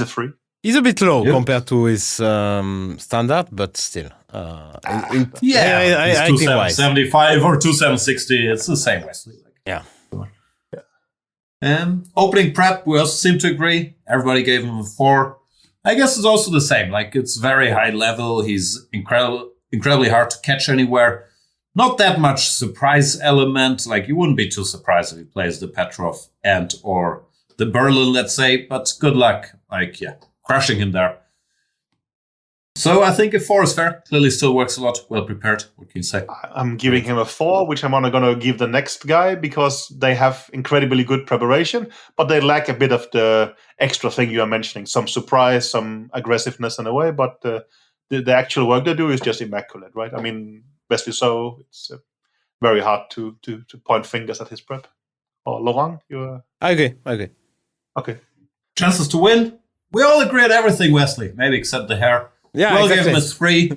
a 3. He's a bit low compared to his standard, but still. I think 275 or 2760. It's the same Wesley. Yeah. Opening prep, we also seem to agree. Everybody gave him a 4. I guess it's also the same. It's very high level. He's incredibly hard to catch anywhere. Not that much surprise element. You wouldn't be too surprised if he plays the Petrov and or the Berlin, let's say. But good luck. Crushing him there. So I think a 4 is fair. Clearly still works a lot. Well prepared. What can you say? I'm giving him a 4, which I'm only going to give the next guy because they have incredibly good preparation, but they lack a bit of the extra thing you are mentioning. Some surprise, some aggressiveness in a way, but the actual work they do is just immaculate, right? I mean, Wesley So, it's very hard to point fingers at his prep. Or Laurent, I agree. Okay. Chances to win? We all agree on everything, Wesley. Maybe except the hair. Yeah, we'll exactly. give him a 3.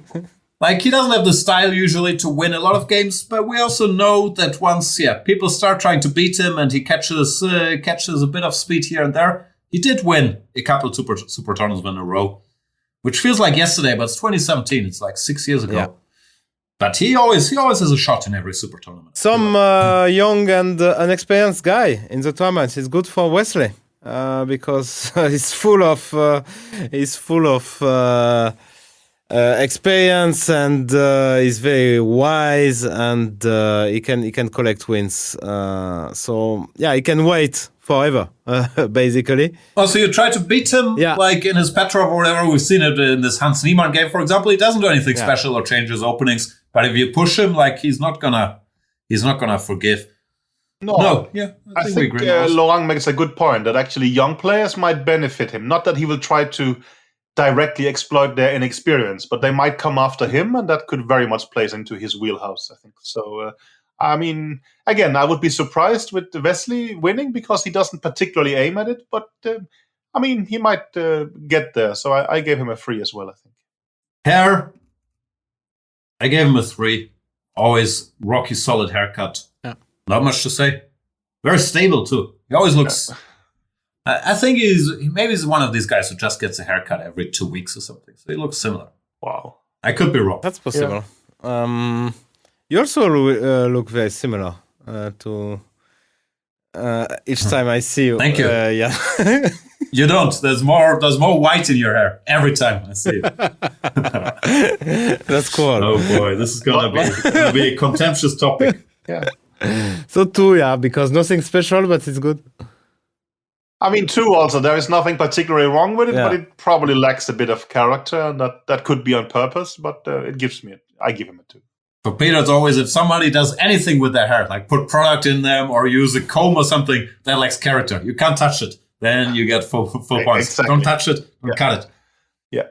He doesn't have the style usually to win a lot of games, but we also know that once people start trying to beat him and he catches a bit of speed here and there, He did win a couple of super tournaments in a row, which feels like yesterday, but it's 2017. It's like 6 years ago. Yeah. But he always has a shot in every super tournament. Some young and inexperienced guy in the tournaments is good for Wesley because he's full of experience and he's very wise and he can collect wins. So yeah, he can wait forever, basically. Oh, so you try to beat him, like in his Petrov or whatever. We've seen it in this Hans Niemann game, for example. He doesn't do anything special or change his openings. But if you push him, like he's not gonna forgive. No. Yeah, I think Laurent makes a good point that actually young players might benefit him. Not that he will try to directly exploit their inexperience, but they might come after him, and that could very much play into his wheelhouse, I think. So, I mean, again, I would be surprised with Wesley winning because he doesn't particularly aim at it, but I mean, he might get there. So I gave him a 3 as well, I think. Hair, I gave him a 3. Always rocky, solid haircut. Yeah. Not much to say. Very stable, too. He always looks... Yeah. I think he's one of these guys who just gets a haircut every 2 weeks or something. So he looks similar. Wow. I could be wrong. That's possible. Yeah. You also look very similar to each time I see you. Thank you. Yeah. You don't. There's more white in your hair every time I see it. That's cool. Oh boy, this is gonna be a contemptuous topic. Yeah. So 2, because nothing special, but it's good. I mean, 2 also, there is nothing particularly wrong with it, but it probably lacks a bit of character, and that could be on purpose, but I give him a 2. For Peter, it's always if somebody does anything with their hair, like put product in them or use a comb or something, that lacks character. You can't touch it. Then you get full points. Exactly. Don't touch it, don't cut it. Yeah.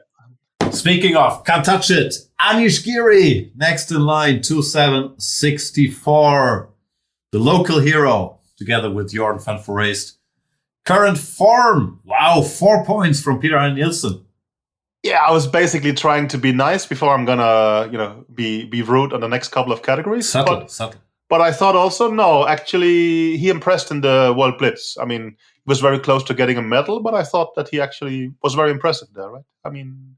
Speaking of, can't touch it. Anish Giri, next in line, 2764. The local hero, together with Jorden van Foreest. Current form, wow, 4 points from Peter Nielsen. Yeah, I was basically trying to be nice before I'm gonna, be rude on the next couple of categories. Subtle. But I thought also, no, actually, he impressed in the World Blitz. I mean, he was very close to getting a medal, but I thought that he actually was very impressive there, right? I mean,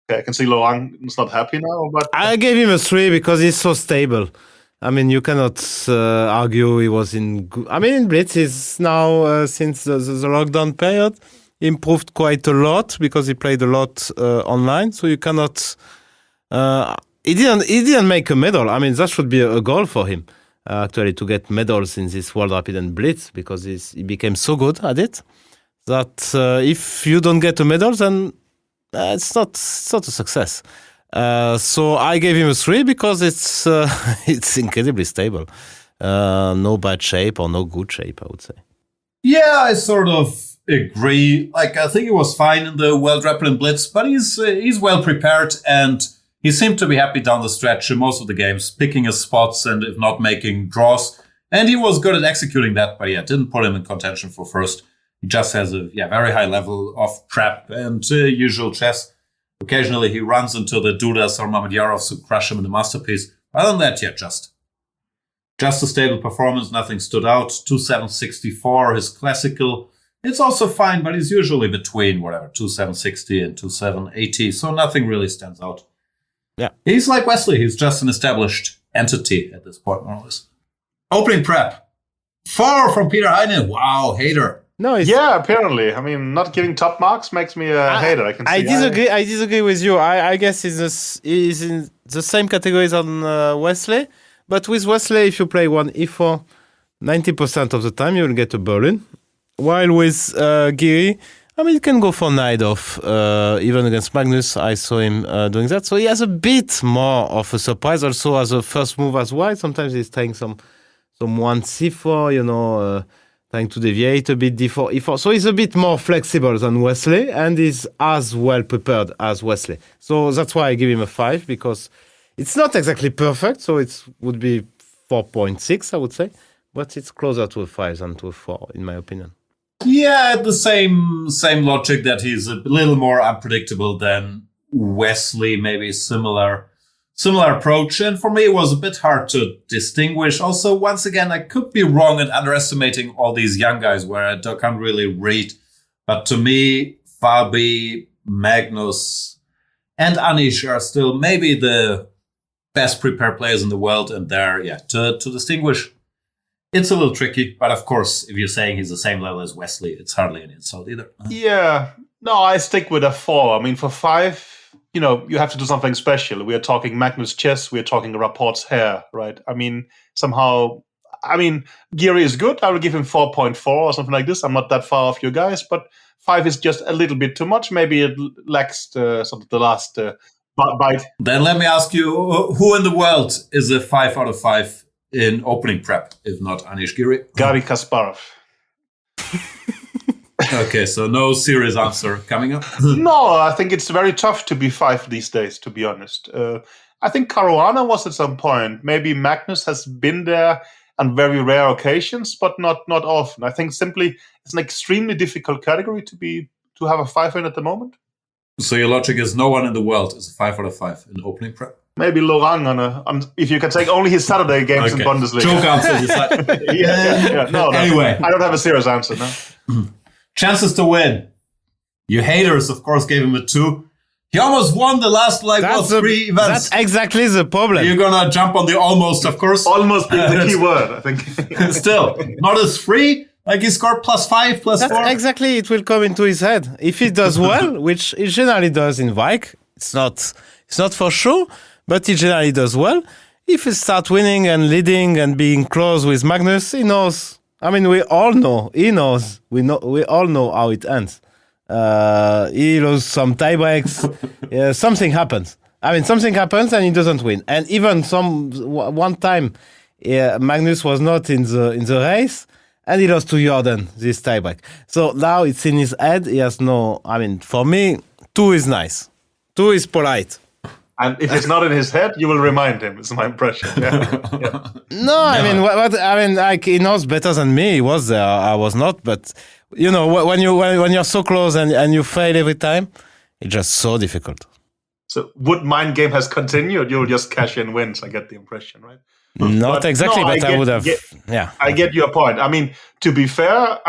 okay, I can see Laurent is not happy now, but... I gave him a 3 because he's so stable. I mean, you cannot argue he was in... in Blitz, he's now, since the lockdown period, improved quite a lot because he played a lot online. So you cannot... He didn't make a medal. I mean, that should be a goal for him, actually, to get medals in this World Rapid and Blitz because he became so good at it that if you don't get a medal, then it's not a success. So I gave him a 3 because it's incredibly stable. No bad shape or no good shape, I would say. Yeah, I sort of agree. Like, I think he was fine in the World Rapid and Blitz, but he's well prepared and he seemed to be happy down the stretch in most of the games, picking his spots and if not making draws. And he was good at executing that, but didn't put him in contention for first. He just has a very high level of trap and usual chess. Occasionally he runs into the Dudas or Mamedyarov to crush him in the masterpiece. Other than that, just a stable performance. Nothing stood out. 2764, his classical. It's also fine, but he's usually between 2760 and 2780. So nothing really stands out. Yeah, he's like Wesley. He's just an established entity at this point, more or less. Opening prep. 4 from Peter Heine. Wow, hater. No, apparently. I mean, not giving top marks makes me a hater. I disagree with you. I guess he's in the same categories on Wesley. But with Wesley, if you play one E4, 90% of the time you will get a Berlin. While with Giri, you can go for knight off. Even against Magnus, I saw him doing that. So he has a bit more of a surprise. Also, as a first move as white, sometimes he's trying some 1c4, trying to deviate a bit, d4, e4. So he's a bit more flexible than Wesley and is as well prepared as Wesley. So that's why I give him a 5, because it's not exactly perfect. So it would be 4.6, I would say. But it's closer to a 5 than to a 4, in my opinion. Yeah, the same logic that he's a little more unpredictable than Wesley, maybe similar approach. And for me, it was a bit hard to distinguish. Also, once again, I could be wrong in underestimating all these young guys where I can't really read But to me, Fabi, Magnus, and Anish are still maybe the best prepared players in the world. And there, to distinguish, it's a little tricky. But of course, if you're saying he's the same level as Wesley, it's hardly an insult either. Yeah. No, I stick with a 4. I mean, for 5, you have to do something special. We are talking Magnus chess. We are talking Rapport's hair, right? I mean, Giri is good. I will give him 4.4 or something like this. I'm not that far off you guys, but 5 is just a little bit too much. Maybe it lacks the last bite. Then let me ask you, who in the world is a 5 out of 5 in opening prep, if not Anish Giri? Garry Kasparov. Okay, so no serious answer coming up? No, I think it's very tough to be 5 these days, to be honest. I think Caruana was at some point. Maybe Magnus has been there on very rare occasions, but not often. I think simply it's an extremely difficult category to have a 5 in at the moment. So your logic is no one in the world is a 5 out of 5 in opening prep? Maybe Lorang on if you can take only his Saturday games in Bundesliga. Joke answer. Yeah. No. Anyway. I don't have a serious answer, no. Chances to win. Your haters, of course, gave him a 2. He almost won the last 3 events. That's exactly the problem. You're going to jump on the almost, of course. Almost being the key word, I think. Still, not as free. Like he scored +5, +4. That's exactly, it will come into his head. If he does well, which he generally does in Wijk, it's not for sure, but he generally does well. If he starts winning and leading and being close with Magnus, he knows. I mean, we all know. He knows. We all know how it ends. He loses some tie breaks. Something happens. I mean, something happens and he doesn't win. And even one time, Magnus was not in the race, and he lost to Jorden this tie break. So now it's in his head. He has no. I mean, for me, 2 is nice. 2 is polite. And if it's not in his head, you will remind him. It's my impression. Yeah. No, I mean, like he knows better than me. He was there. I was not. But when you're so close and you fail every time, it's just so difficult. So would mind game has continued? You'll just cash in wins. I get the impression, right? Not exactly, but I would have. I get your point. I mean, to be fair,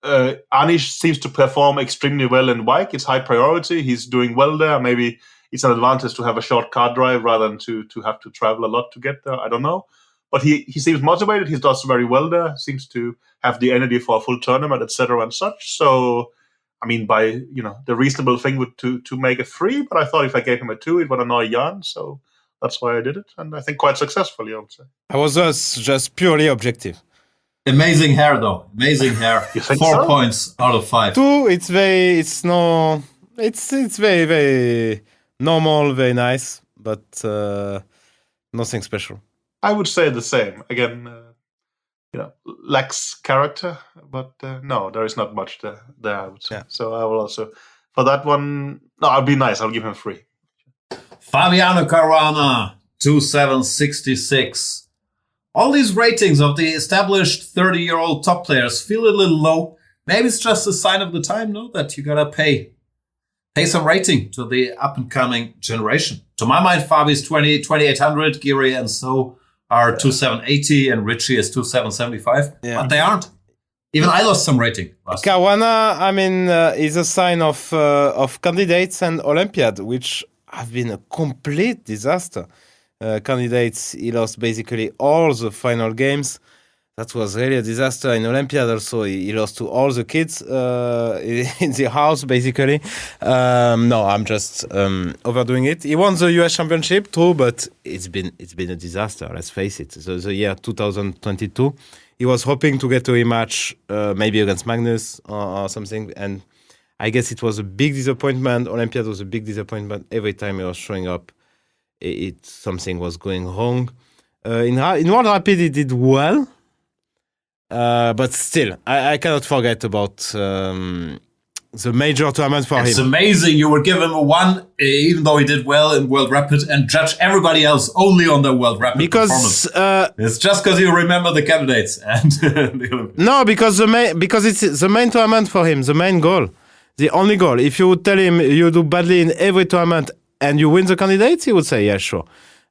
Anish seems to perform extremely well in Wijk. It's high priority. He's doing well there. Maybe it's an advantage to have a short car drive rather than to have to travel a lot to get there. I don't know. But he seems motivated. He does very well there. Seems to have the energy for a full tournament, etc. and such. So, I mean, the reasonable thing would to make a 3. But I thought if I gave him a 2, it would annoy Jan. So that's why I did it. And I think quite successfully, I would say. I was just purely objective. Amazing hair, though. Amazing hair. You think 4 so? points out of 5. 2, it's very, very normal, very nice, but nothing special. I would say the same. Again, lacks character, but no, there is not much there, I would say. Yeah. So I will also, for that one, I'll be nice. I'll give him 3. Fabiano Caruana, 2,766. All these ratings of the established 30-year-old top players feel a little low. Maybe it's just a sign of the time, no? That you gotta pay some rating to the up-and-coming generation. To my mind, Fabi's 2,800, Giri and So are 2,780, and Richie is 2,775. Yeah. But they aren't. Even I lost some rating. Caruana, is a sign of candidates and Olympiad, which have been a complete disaster. Candidates, he lost basically all the final games. That was really a disaster. In Olympiad also, he lost to all the kids in the house, basically. No, I'm just overdoing it. He won the US Championship, too, but it's been a disaster, let's face it. So the year 2022, he was hoping to get a rematch, maybe against Magnus or something, and I guess it was a big disappointment. Olympiad was a big disappointment. Every time he was showing up, something was going wrong. In World Rapid, he did well. But still, I cannot forget about the major tournament for him. It's amazing you would give him a 1, even though he did well in World Rapid, and judge everybody else only on the World Rapid performance. It's just because you remember the candidates and the Olympics. No, because it's the main tournament for him, the main goal, the only goal. If you would tell him you do badly in every tournament and you win the candidates, he would say, yeah, sure.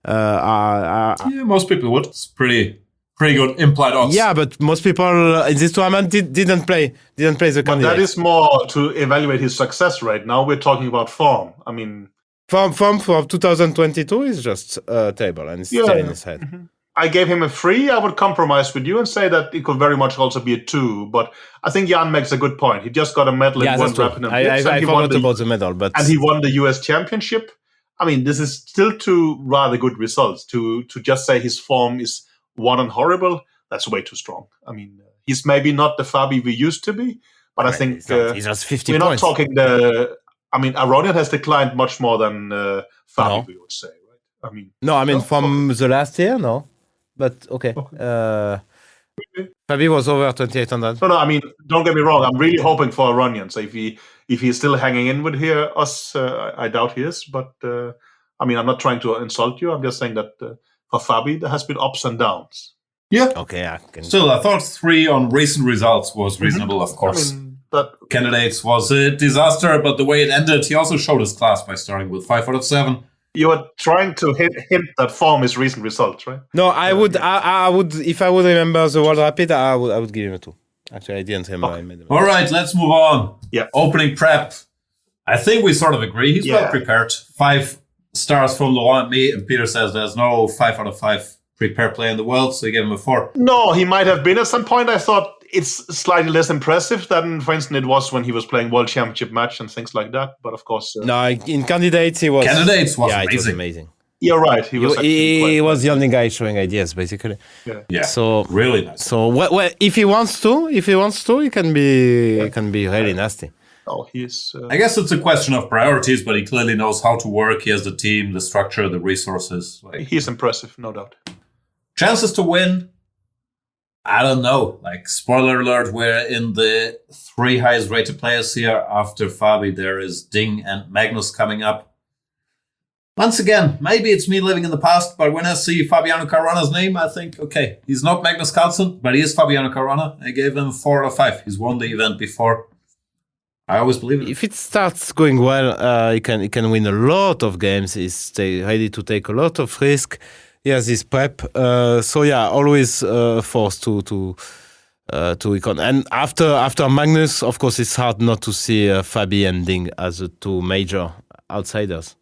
Yeah, most people would. It's pretty pretty good implied odds. Yeah, but most people in this tournament didn't play the But candidate. that is more to evaluate his success rate. Now we're talking about form. I mean, Form for 2022 is just terrible and it's still in his head. Mm-hmm. I gave him a 3. I would compromise with you and say that it could very much also be a 2. But I think Jan makes a good point. He just got a medal in one rapid and blitz, I forgot about the medal, but and he won the US Championship. I mean, this is still 2 rather good results. To just say his form is horrible, that's way too strong. I mean, he's maybe not the Fabi we used to be, but I think he's just 50 we're points. not talking Aronian has declined much more than Fabi, we would say, right? I mean, from the last year, no. But okay. Fabi was over 2,800. No, I mean, don't get me wrong. I'm really hoping for Aronian. So if he's still hanging in with us, I doubt he is. But I'm not trying to insult you. I'm just saying that for Fabi, there has been ups and downs. Yeah. Okay. Still, I thought 3 on recent results was reasonable, of course. Candidates was a disaster, but the way it ended, he also showed his class by starting with 5 out of 7. You are trying to hint that form is recent results, right? No, I would, if I would remember the World Rapid, I would give him a 2. Actually, I didn't remember. Okay. All right, let's move on. Yeah. Opening prep. I think we sort of agree. He's well prepared. 5 stars from Laurent and me, and Peter says there's no 5 out of 5 prepared player in the world, so he gave him a 4. No, he might have been at some point. I thought it's slightly less impressive than, for instance, it was when he was playing World Championship match and things like that. But of course, no, in candidates he was. Candidates was amazing. It was amazing. You're right. He was. He was the only guy showing ideas, basically. Yeah. So really nice. So if he wants to, he can be really nasty. Oh, he's. I guess it's a question of priorities, but he clearly knows how to work. He has the team, the structure, the resources. He's impressive, no doubt. Chances to win. I don't know. Spoiler alert, we're in the 3 highest rated players here. After Fabi, there is Ding and Magnus coming up. Once again, maybe it's me living in the past, but when I see Fabiano Caruana's name, I think, okay, he's not Magnus Carlsen, but he is Fabiano Caruana. I gave him 4 out of 5. He's won the event before. I always believe it. If it starts going well, he can win a lot of games. He's ready to take a lot of risk. He has his prep. Always forced to econ. And after Magnus, of course, it's hard not to see Fabi and Ding as the 2 major outsiders.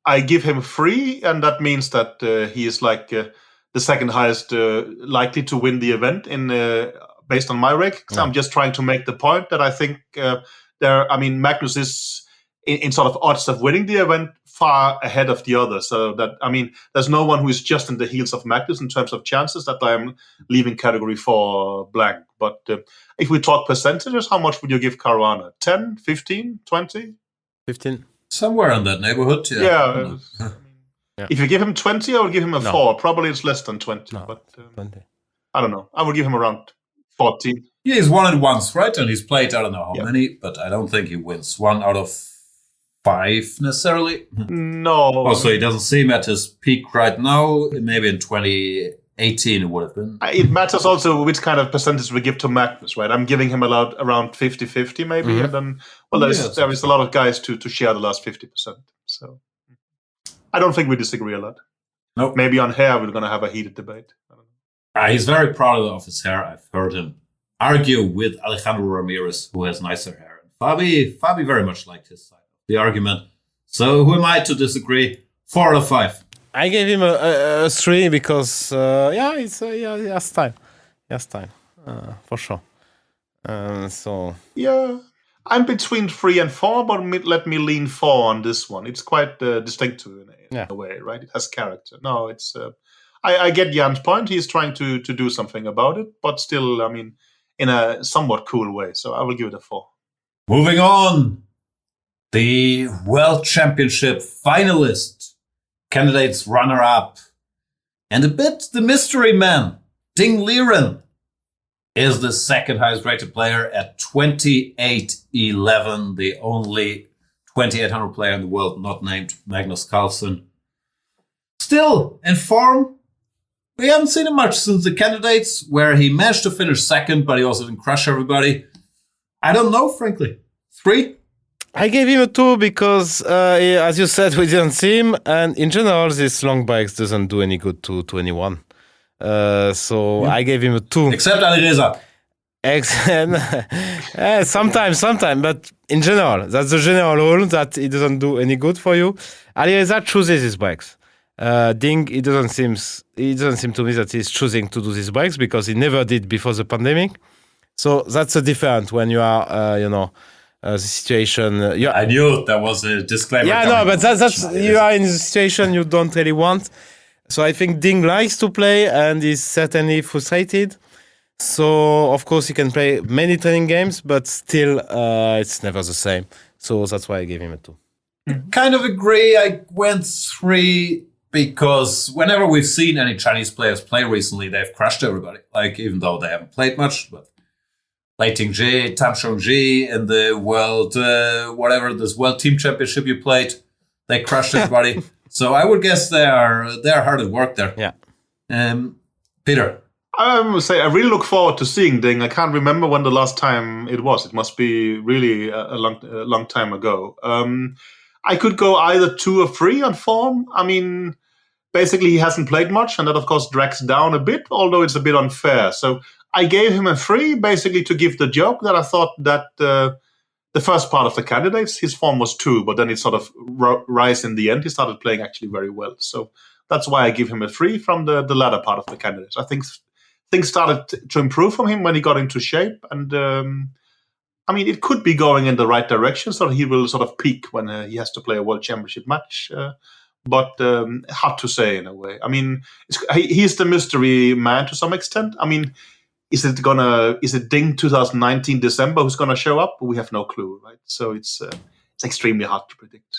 I give him 3, and that means that he is the second highest likely to win the event based on my rank. So I'm just trying to make the point that I think Magnus is in sort of odds of winning the event far ahead of the others. So that, there's no one who is just in the heels of Magnus in terms of chances that I'm leaving category 4 blank. But if we talk percentages, how much would you give Caruana? 10, 15, 20? 15. Somewhere in that neighborhood. Yeah. If you give him 20, I would give him a 4. Probably it's less than 20. But 20. I don't know. I would give him around 14. Yeah, he's won it once, right? And he's played, I don't know how many, but I don't think he wins 1 out of 5 necessarily. No. Also, he doesn't seem at his peak right now. Maybe in 2018 it would have been. It matters also which kind of percentage we give to Magnus, right? I'm giving him around 50-50 maybe. Mm-hmm. And then, there is a lot of guys to share the last 50%. So I don't think we disagree a lot. Nope. Maybe on hair we're going to have a heated debate. I don't know. He's very proud of his hair. I've heard him argue with Alejandro Ramirez, who has nicer hair. Fabi very much liked his side of the argument. So who am I to disagree? 4 out of 5. I gave him a 3 because he has time. He has time for sure. Yeah, I'm between 3 and 4, but let me lean 4 on this one. It's quite distinctive in a way, right? It has character. No, it's. I get Jan's point. He's trying to do something about it, but still, in a somewhat cool way. So I will give it a 4. Moving on, the World Championship finalist, candidates runner-up, and a bit the mystery man, Ding Liren, is the second highest rated player at 28.11, the only 2,800 player in the world not named Magnus Carlsen. Still in form. We haven't seen him much since the candidates, where he managed to finish second, but he also didn't crush everybody. I don't know, frankly. 3? I gave him a 2 because, as you said, we didn't see him. And in general, this long bikes doesn't do any good to anyone. So I gave him a 2. Except Alireza. Sometimes, but in general, that's the general rule that it doesn't do any good for you. Alireza chooses his breaks. Ding, it doesn't seem to me that he's choosing to do these breaks because he never did before the pandemic. So that's a different when you are, the situation. I knew there was a disclaimer. Yeah, no, but that's you are in the situation you don't really want. So I think Ding likes to play and is certainly frustrated. So, of course, he can play many training games, but still, it's never the same. So that's why I gave him a 2. Kind of agree. I went 3 because whenever we've seen any Chinese players play recently, they've crushed everybody. Like, even though they haven't played much, but Lai Tingji, Tam Shongji in the world, this world team championship you played, they crushed everybody. So I would guess they're hard at work there. Yeah. Peter. I must say, I really look forward to seeing Ding. I can't remember when the last time it was. It must be really a long time ago. I could go either 2 or 3 on form. I mean, basically he hasn't played much, and that of course drags down a bit, although it's a bit unfair. So I gave him a 3, basically to give the joke that I thought that the first part of the candidates, his form was 2, but then it sort of rise in the end. He started playing actually very well. So that's why I give him a 3 from the latter part of the candidates. I think things started to improve from him when he got into shape. And I mean, it could be going in the right direction, so he will sort of peak when he has to play a World Championship match. But hard to say in a way. I mean, he's the mystery man to some extent. I mean, is it Ding 2019 December who's gonna show up? We have no clue, right? So it's extremely hard to predict.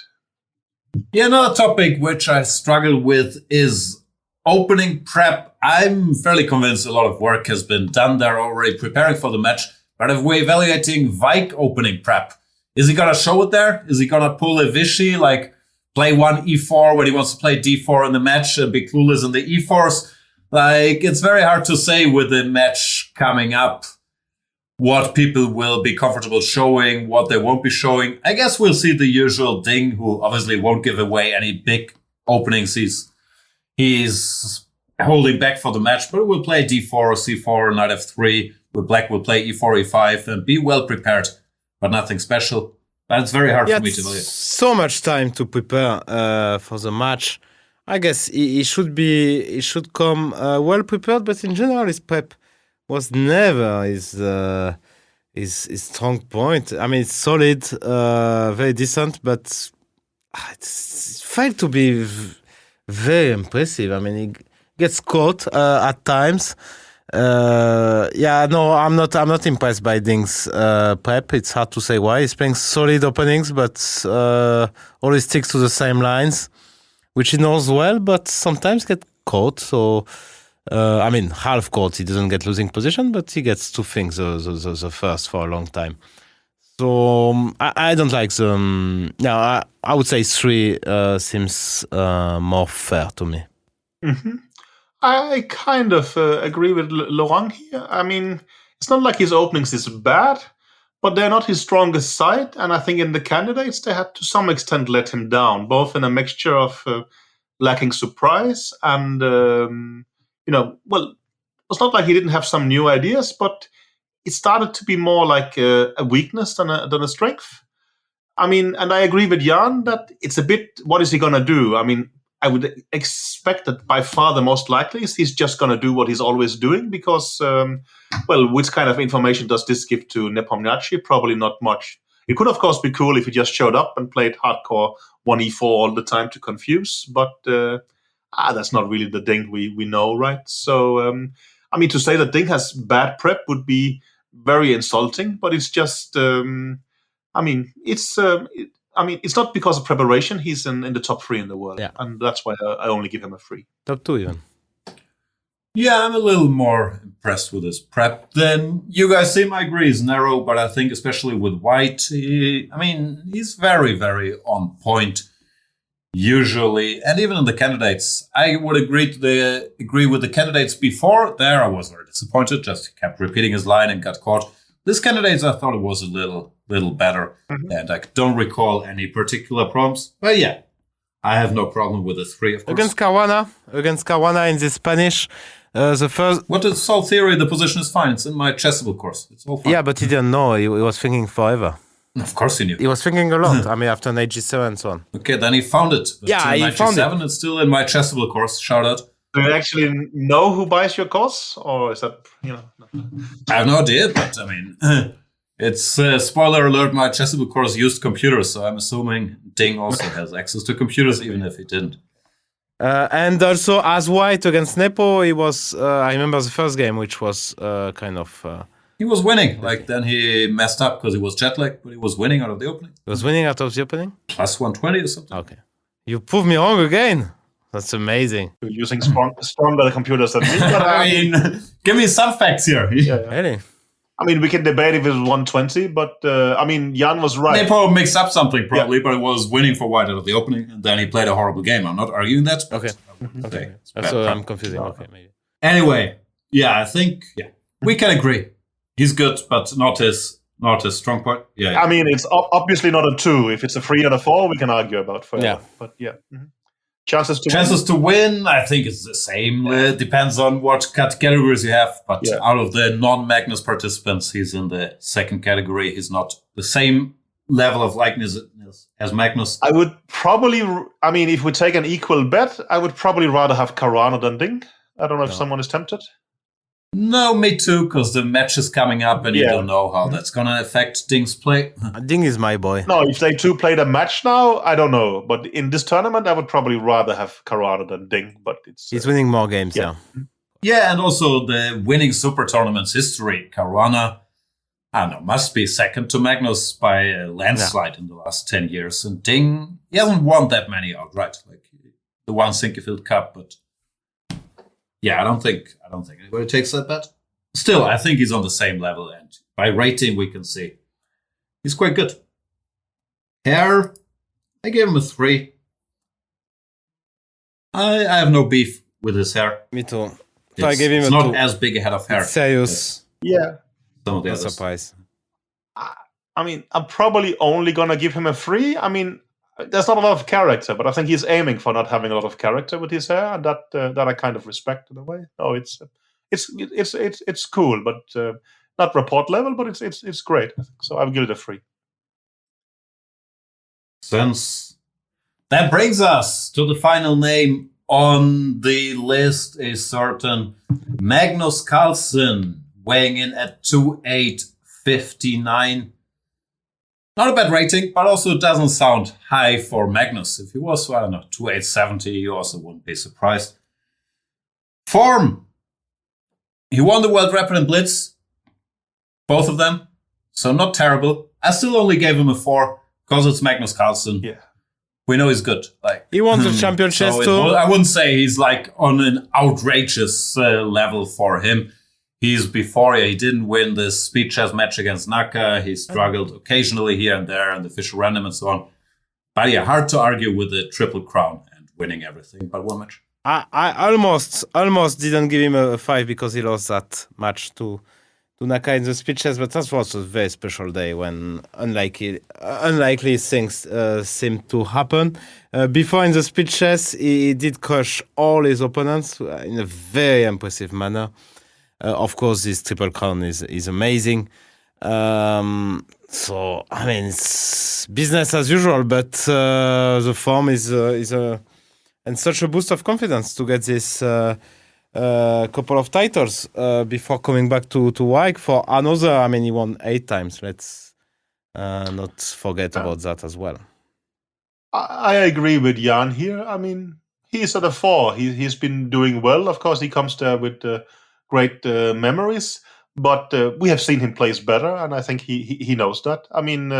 Yeah, another topic which I struggle with is opening prep. I'm fairly convinced a lot of work has been done there already preparing for the match. But if we're evaluating Wijk opening prep, is he gonna show it there? Is he gonna pull a Vichy, like play 1 E4 when he wants to play D4 in the match and be clueless in the E4s? Like, it's very hard to say with the match coming up what people will be comfortable showing, what they won't be showing. I guess we'll see the usual Ding, who obviously won't give away any big openings. He's holding back for the match, but we'll play D4, C4, Knight F3. With Black, we'll play E4, E5, and be well prepared, but nothing special. But it's very hard for me to believe. So much time to prepare for the match. I guess he should come well prepared, but in general, his prep was never his strong point. I mean, it's solid, very decent, but it's failed to be very impressive. I mean, he gets caught at times. I'm not impressed by Ding's prep. It's hard to say why. He's playing solid openings, but always sticks to the same lines, which he knows well, but sometimes get caught. So, half caught. He doesn't get losing position, but he gets 2 things the first for a long time. So I don't like them. I would say 3 seems more fair to me. Mm-hmm. I kind of agree with Laurent here. I mean, it's not like his openings is bad, but they're not his strongest side. And I think in the candidates, they had to some extent let him down, both in a mixture of lacking surprise and, it's not like he didn't have some new ideas, but it started to be more like a weakness than a strength. I mean, and I agree with Jan that it's a bit, what is he going to do? I mean, I would expect that by far the most likely is he's just going to do what he's always doing because, which kind of information does this give to Nepomniachtchi? Probably not much. It could, of course, be cool if he just showed up and played hardcore 1E4 all the time to confuse, but that's not really the Ding we know, right? So, to say that Ding has bad prep would be very insulting, but it's just, it's not because of preparation. He's in the top 3 in the world. Yeah. And that's why I only give him a 3. Top 2 even. Yeah, I'm a little more impressed with his prep than you guys seem. I agree, he's narrow, but I think especially with White, he's very, very on point usually. And even in the candidates, I would agree with the candidates before. There I was very disappointed, just kept repeating his line and got caught. This candidates, I thought it was a little better. Mm-hmm. And I don't recall any particular problems. But yeah, I have no problem with the 3, of course. Against Caruana in the Spanish, The first. What is Sol theory? The position is fine. It's in my chessable course. It's all fine. Yeah, but he didn't know. He was thinking forever. Of course he knew. He was thinking a lot. I mean, after knight g7 and so on. Okay, then he found it. But Yeah, he found it. It's still in my chessable course. Shout out. Do you actually know who buys your course, or is that No. I have no idea, but I mean, it's spoiler alert. My chessable course used computers, so I'm assuming Ding also has access to computers, even if he didn't. And also, as white against Nepo, he was. I remember the first game, which was kind of. He was winning. Like then he messed up because he was jet lagged, but he was winning out of the opening. He was winning out of the opening. Plus 120 or something. Okay, you proved me wrong again. That's amazing. You're using stronger computers than me. But I mean, give me some facts here. Really? I mean, we can debate if it was 120, but I mean, Jan was right. Nepo mixed up something probably, but it was winning for white out of the opening, and then he played a horrible game. I'm not arguing that. Okay. Okay. So I'm confusing. Okay, maybe. Anyway, I think we can agree. He's good, but not his strong point. Yeah. I mean, it's obviously not a 2. If it's a 3 and a 4, we can argue about further. Yeah. But chances to win, I think it's the same. Depends on what categories you have. But out of the non-Magnus participants, he's in the second category. He's not the same level of likeness as Magnus. I would probably, if we take an equal bet, I would probably rather have Caruana than Ding. I don't know if someone is tempted. No, me too, because the match is coming up and you don't know how that's going to affect Ding's play. Ding is my boy. No, if they two played a match now, I don't know. But in this tournament, I would probably rather have Caruana than Ding. But he's winning more games now. Yeah, and also the winning super tournaments history. Caruana, I don't know, must be second to Magnus by a landslide in the last 10 years. And Ding, he hasn't won that many outright, like the one Sinquefield Cup, but I don't think anybody takes that bet. Still, I think he's on the same level, and by rating we can see he's quite good. Hair, I gave him a 3. I have no beef with his hair. Me too. So I gave him it's a not 2. as big a head of hair. It's serious. Some of the No others. surprise. I mean, I'm probably only gonna give him a 3. I mean, there's not a lot of character, but I think he's aiming for not having a lot of character with his hair, and that I kind of respect in a way. Oh, it's cool, but not Rapport level, but it's great. I think. So I'll give it a 3. Since that brings us to the final name on the list, a certain Magnus Carlsen, weighing in at 2.859. Not a bad rating, but also doesn't sound high for Magnus. If he was, 2.870, you also wouldn't be surprised. Form. He won the World Rapid and Blitz. Both of them. So not terrible. I still only gave him a 4 because it's Magnus Carlsen. Yeah. We know he's good. He won the championship too. I wouldn't say he's on an outrageous level for him. He didn't win the speed chess match against Naka. He struggled occasionally here and there in the official random and so on. But hard to argue with the Triple Crown and winning everything but one match. I almost didn't give him a 5 because he lost that match to Naka in the speed chess, but that was a very special day when unlikely things seemed to happen. Before in the speed chess, he did crush all his opponents in a very impressive manner. Of course, this Triple Crown is amazing. So, I mean, it's business as usual, but the form is and such a boost of confidence to get this couple of titles before coming back to Wijk for another. I mean, he won 8 times. Let's not forget about that as well. I agree with Jan here. I mean, he's at a 4. He's been doing well. Of course, he comes there with great memories, but we have seen him place better, and I think he knows that. I mean,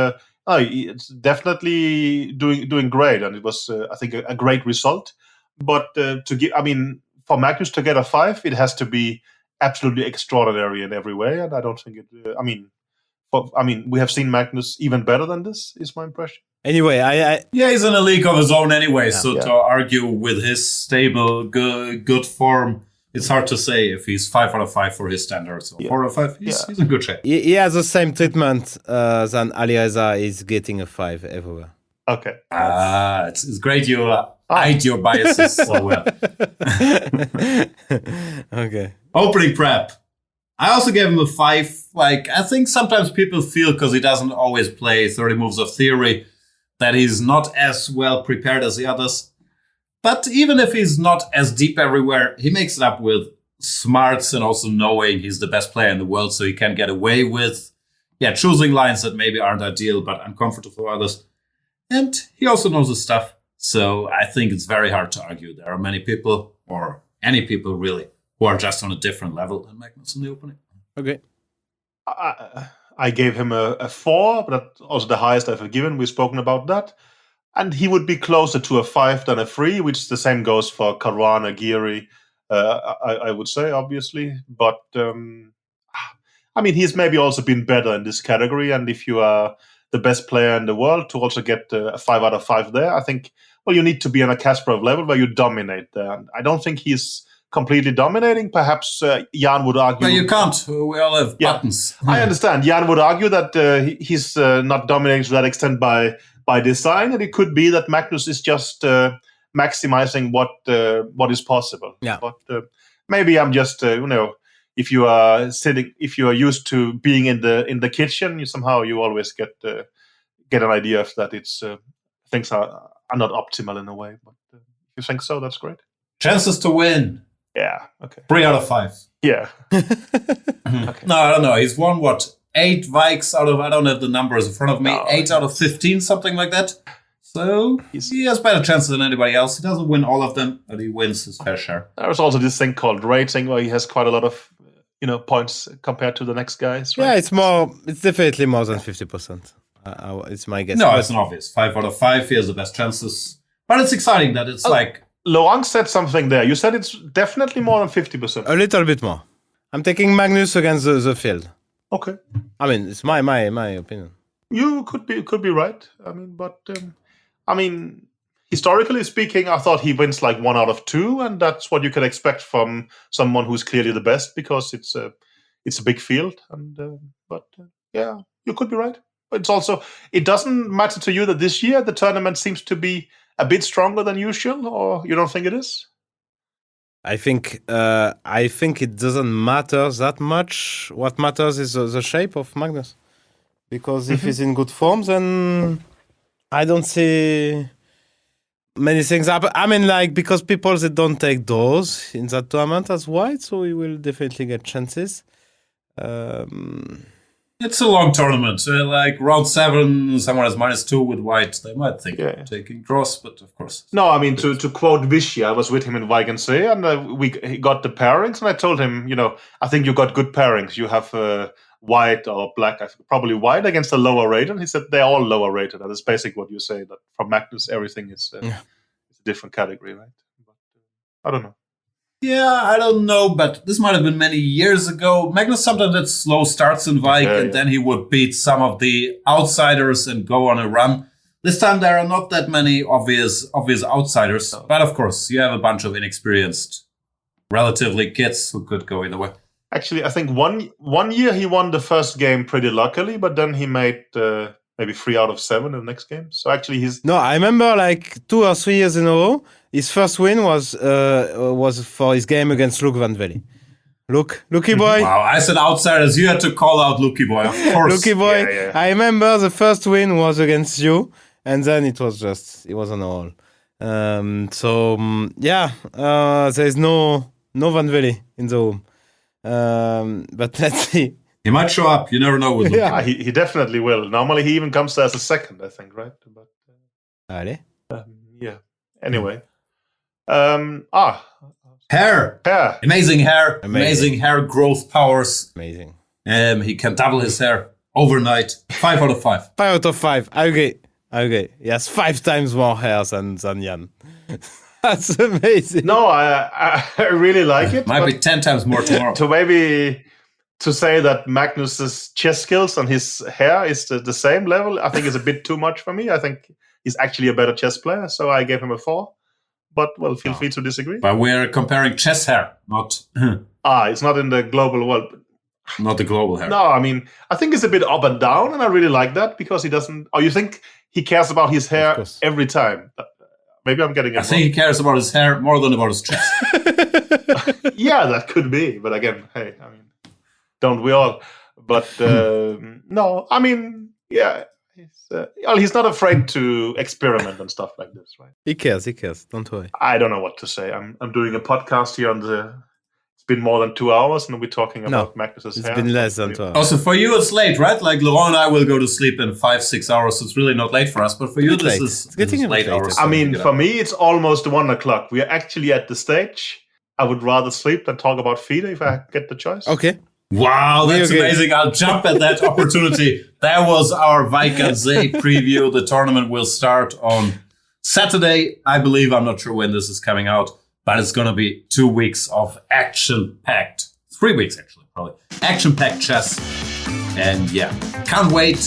it's definitely doing great, and it was I think a great result. But for Magnus to get a 5, it has to be absolutely extraordinary in every way, and I don't think it. We have seen Magnus even better than this. Is my impression. Anyway, he's in a league of his own anyway. To argue with his stable, good form. It's hard to say if he's 5 out of 5 for his standards. Or 4 out of 5, he's in good shape. He has the same treatment than Alireza is getting a 5 everywhere. Okay. It's great you hide your biases so well. Okay. Opening prep. I also gave him a 5. Like, I think sometimes people feel, because he doesn't always play 30 moves of theory, that he's not as well prepared as the others. But even if he's not as deep everywhere, he makes it up with smarts and also knowing he's the best player in the world, so he can get away with choosing lines that maybe aren't ideal but uncomfortable for others. And he also knows his stuff. So I think it's very hard to argue. There are many people, or any people really, who are just on a different level than Magnus in the opening. Okay. I gave him a 4, but that's also the highest I've given. We've spoken about that. And he would be closer to a 5 than a 3, which the same goes for Caruana, Giri, I would say, obviously. But, I mean, he's maybe also been better in this category. And if you are the best player in the world to also get a 5 out of 5 there, I think, well, you need to be on a Kasparov level where you dominate there. And I don't think he's completely dominating. Perhaps Jan would argue... But you can't. We all have buttons. I understand. Jan would argue that he's not dominating to that extent by design, and it could be that Magnus is just maximizing what is possible. Yeah. But maybe I'm just if you are used to being in the kitchen, you always get an idea of that. It's things are not optimal in a way. But if you think so, that's great. Chances to win. Yeah. Okay. 3 out of 5. Yeah. Okay. No, I don't know. He's won 8 Vikes out of, I don't have the numbers in front of me, 8 out of 15, something like that. So he has better chances than anybody else. He doesn't win all of them, but he wins his fair share. There's also this thing called rating where he has quite a lot of points compared to the next guys. Right? Yeah, it's definitely more than 50%. It's my guess. No, it's an obvious. 5 out of 5, he has the best chances. But it's exciting that it's Laurent said something there. You said it's definitely more than 50%. A little bit more. I'm taking Magnus against the field. Okay. I mean, it's my opinion. You could be right. I mean, historically speaking, I thought he wins like 1 out of 2, and that's what you can expect from someone who's clearly the best because it's a big field. And yeah, you could be right. It's also, it doesn't matter to you that this year the tournament seems to be a bit stronger than usual, or you don't think it is? I think it doesn't matter that much. What matters is the shape of Magnus, because if he's in good form, then I don't see many things happen. I mean, because people they don't take those in that tournament as white, so he will definitely get chances. It's a long tournament. Round 7, someone has -2 with white. They might think of taking draws, but of course. No, I mean, to quote Vichy, I was with him in Wijk and Say, and he got the pairings, and I told him, I think you got good pairings. You have white or black, probably white against a lower rated. And he said they're all lower rated. That is basically what you say, that from Magnus, everything is a different category, right? But, I don't know. Yeah, I don't know, but this might have been many years ago. Magnus sometimes had slow starts in Wijk, and then he would beat some of the outsiders and go on a run. This time there are not that many obvious outsiders, but of course you have a bunch of inexperienced, relatively kids who could go either way. Actually, I think one year he won the first game pretty luckily, but then he made maybe 3 out of 7 in the next game. So actually No, I remember 2 or 3 years in a row, his first win was for his game against Luke Van Velde. Lucky boy. Wow, as an outsider, you had to call out Lucky boy, of course. Lucky boy. Yeah. I remember the first win was against you, and then it was on all. There's no Van Velde in the room. But let's see. He might show up. You never know with Lucky. Yeah, he definitely will. Normally he even comes as a second, I think, right? But Allez. yeah. Anyway. Hair. Amazing hair. Amazing hair growth powers. Amazing. He can double his hair overnight. 5 out of 5. 5 out of 5. I agree. He has 5 times more hair than Jan. That's amazing. No, I really like it. Might be 10 times more tomorrow. To say that Magnus's chess skills and his hair is the same level, I think is a bit too much for me. I think he's actually a better chess player, so I gave him a 4. But, well, feel free to disagree. But we're comparing chess hair, not... It's not in the global world. Not the global hair. No, I mean, I think it's a bit up and down, and I really like that because he doesn't... Oh, you think he cares about his hair every time? Maybe I'm getting it I think he cares about his hair more than about his chest. Yeah, that could be. But again, hey, I mean, don't we all? But no, I mean, yeah, he's not afraid to experiment and stuff like this, right? He cares. Don't worry. I don't know what to say. I'm doing a podcast here on the. It's been more than 2 hours, and we're talking about Magnus's hair. It's been less than 2 hours. Also, for you, it's late, right? Like Laurent and I will go to sleep in 5-6 hours. So it's really not late for us. But for you, this is late hours. I mean, for me, it's almost 1 o'clock. We are actually at the stage. I would rather sleep than talk about FIDE if I get the choice. Okay. Wow, that's amazing. I'll jump at that opportunity. That was our Wijk preview. The tournament will start on Saturday, I believe. I'm not sure when this is coming out, but it's going to be 2 weeks of action-packed, 3 weeks actually, probably, action-packed chess. And yeah, can't wait.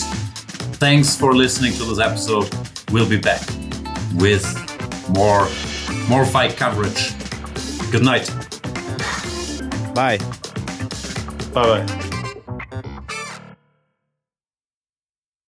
Thanks for listening to this episode. We'll be back with more fight coverage. Good night. Bye. Bye-bye.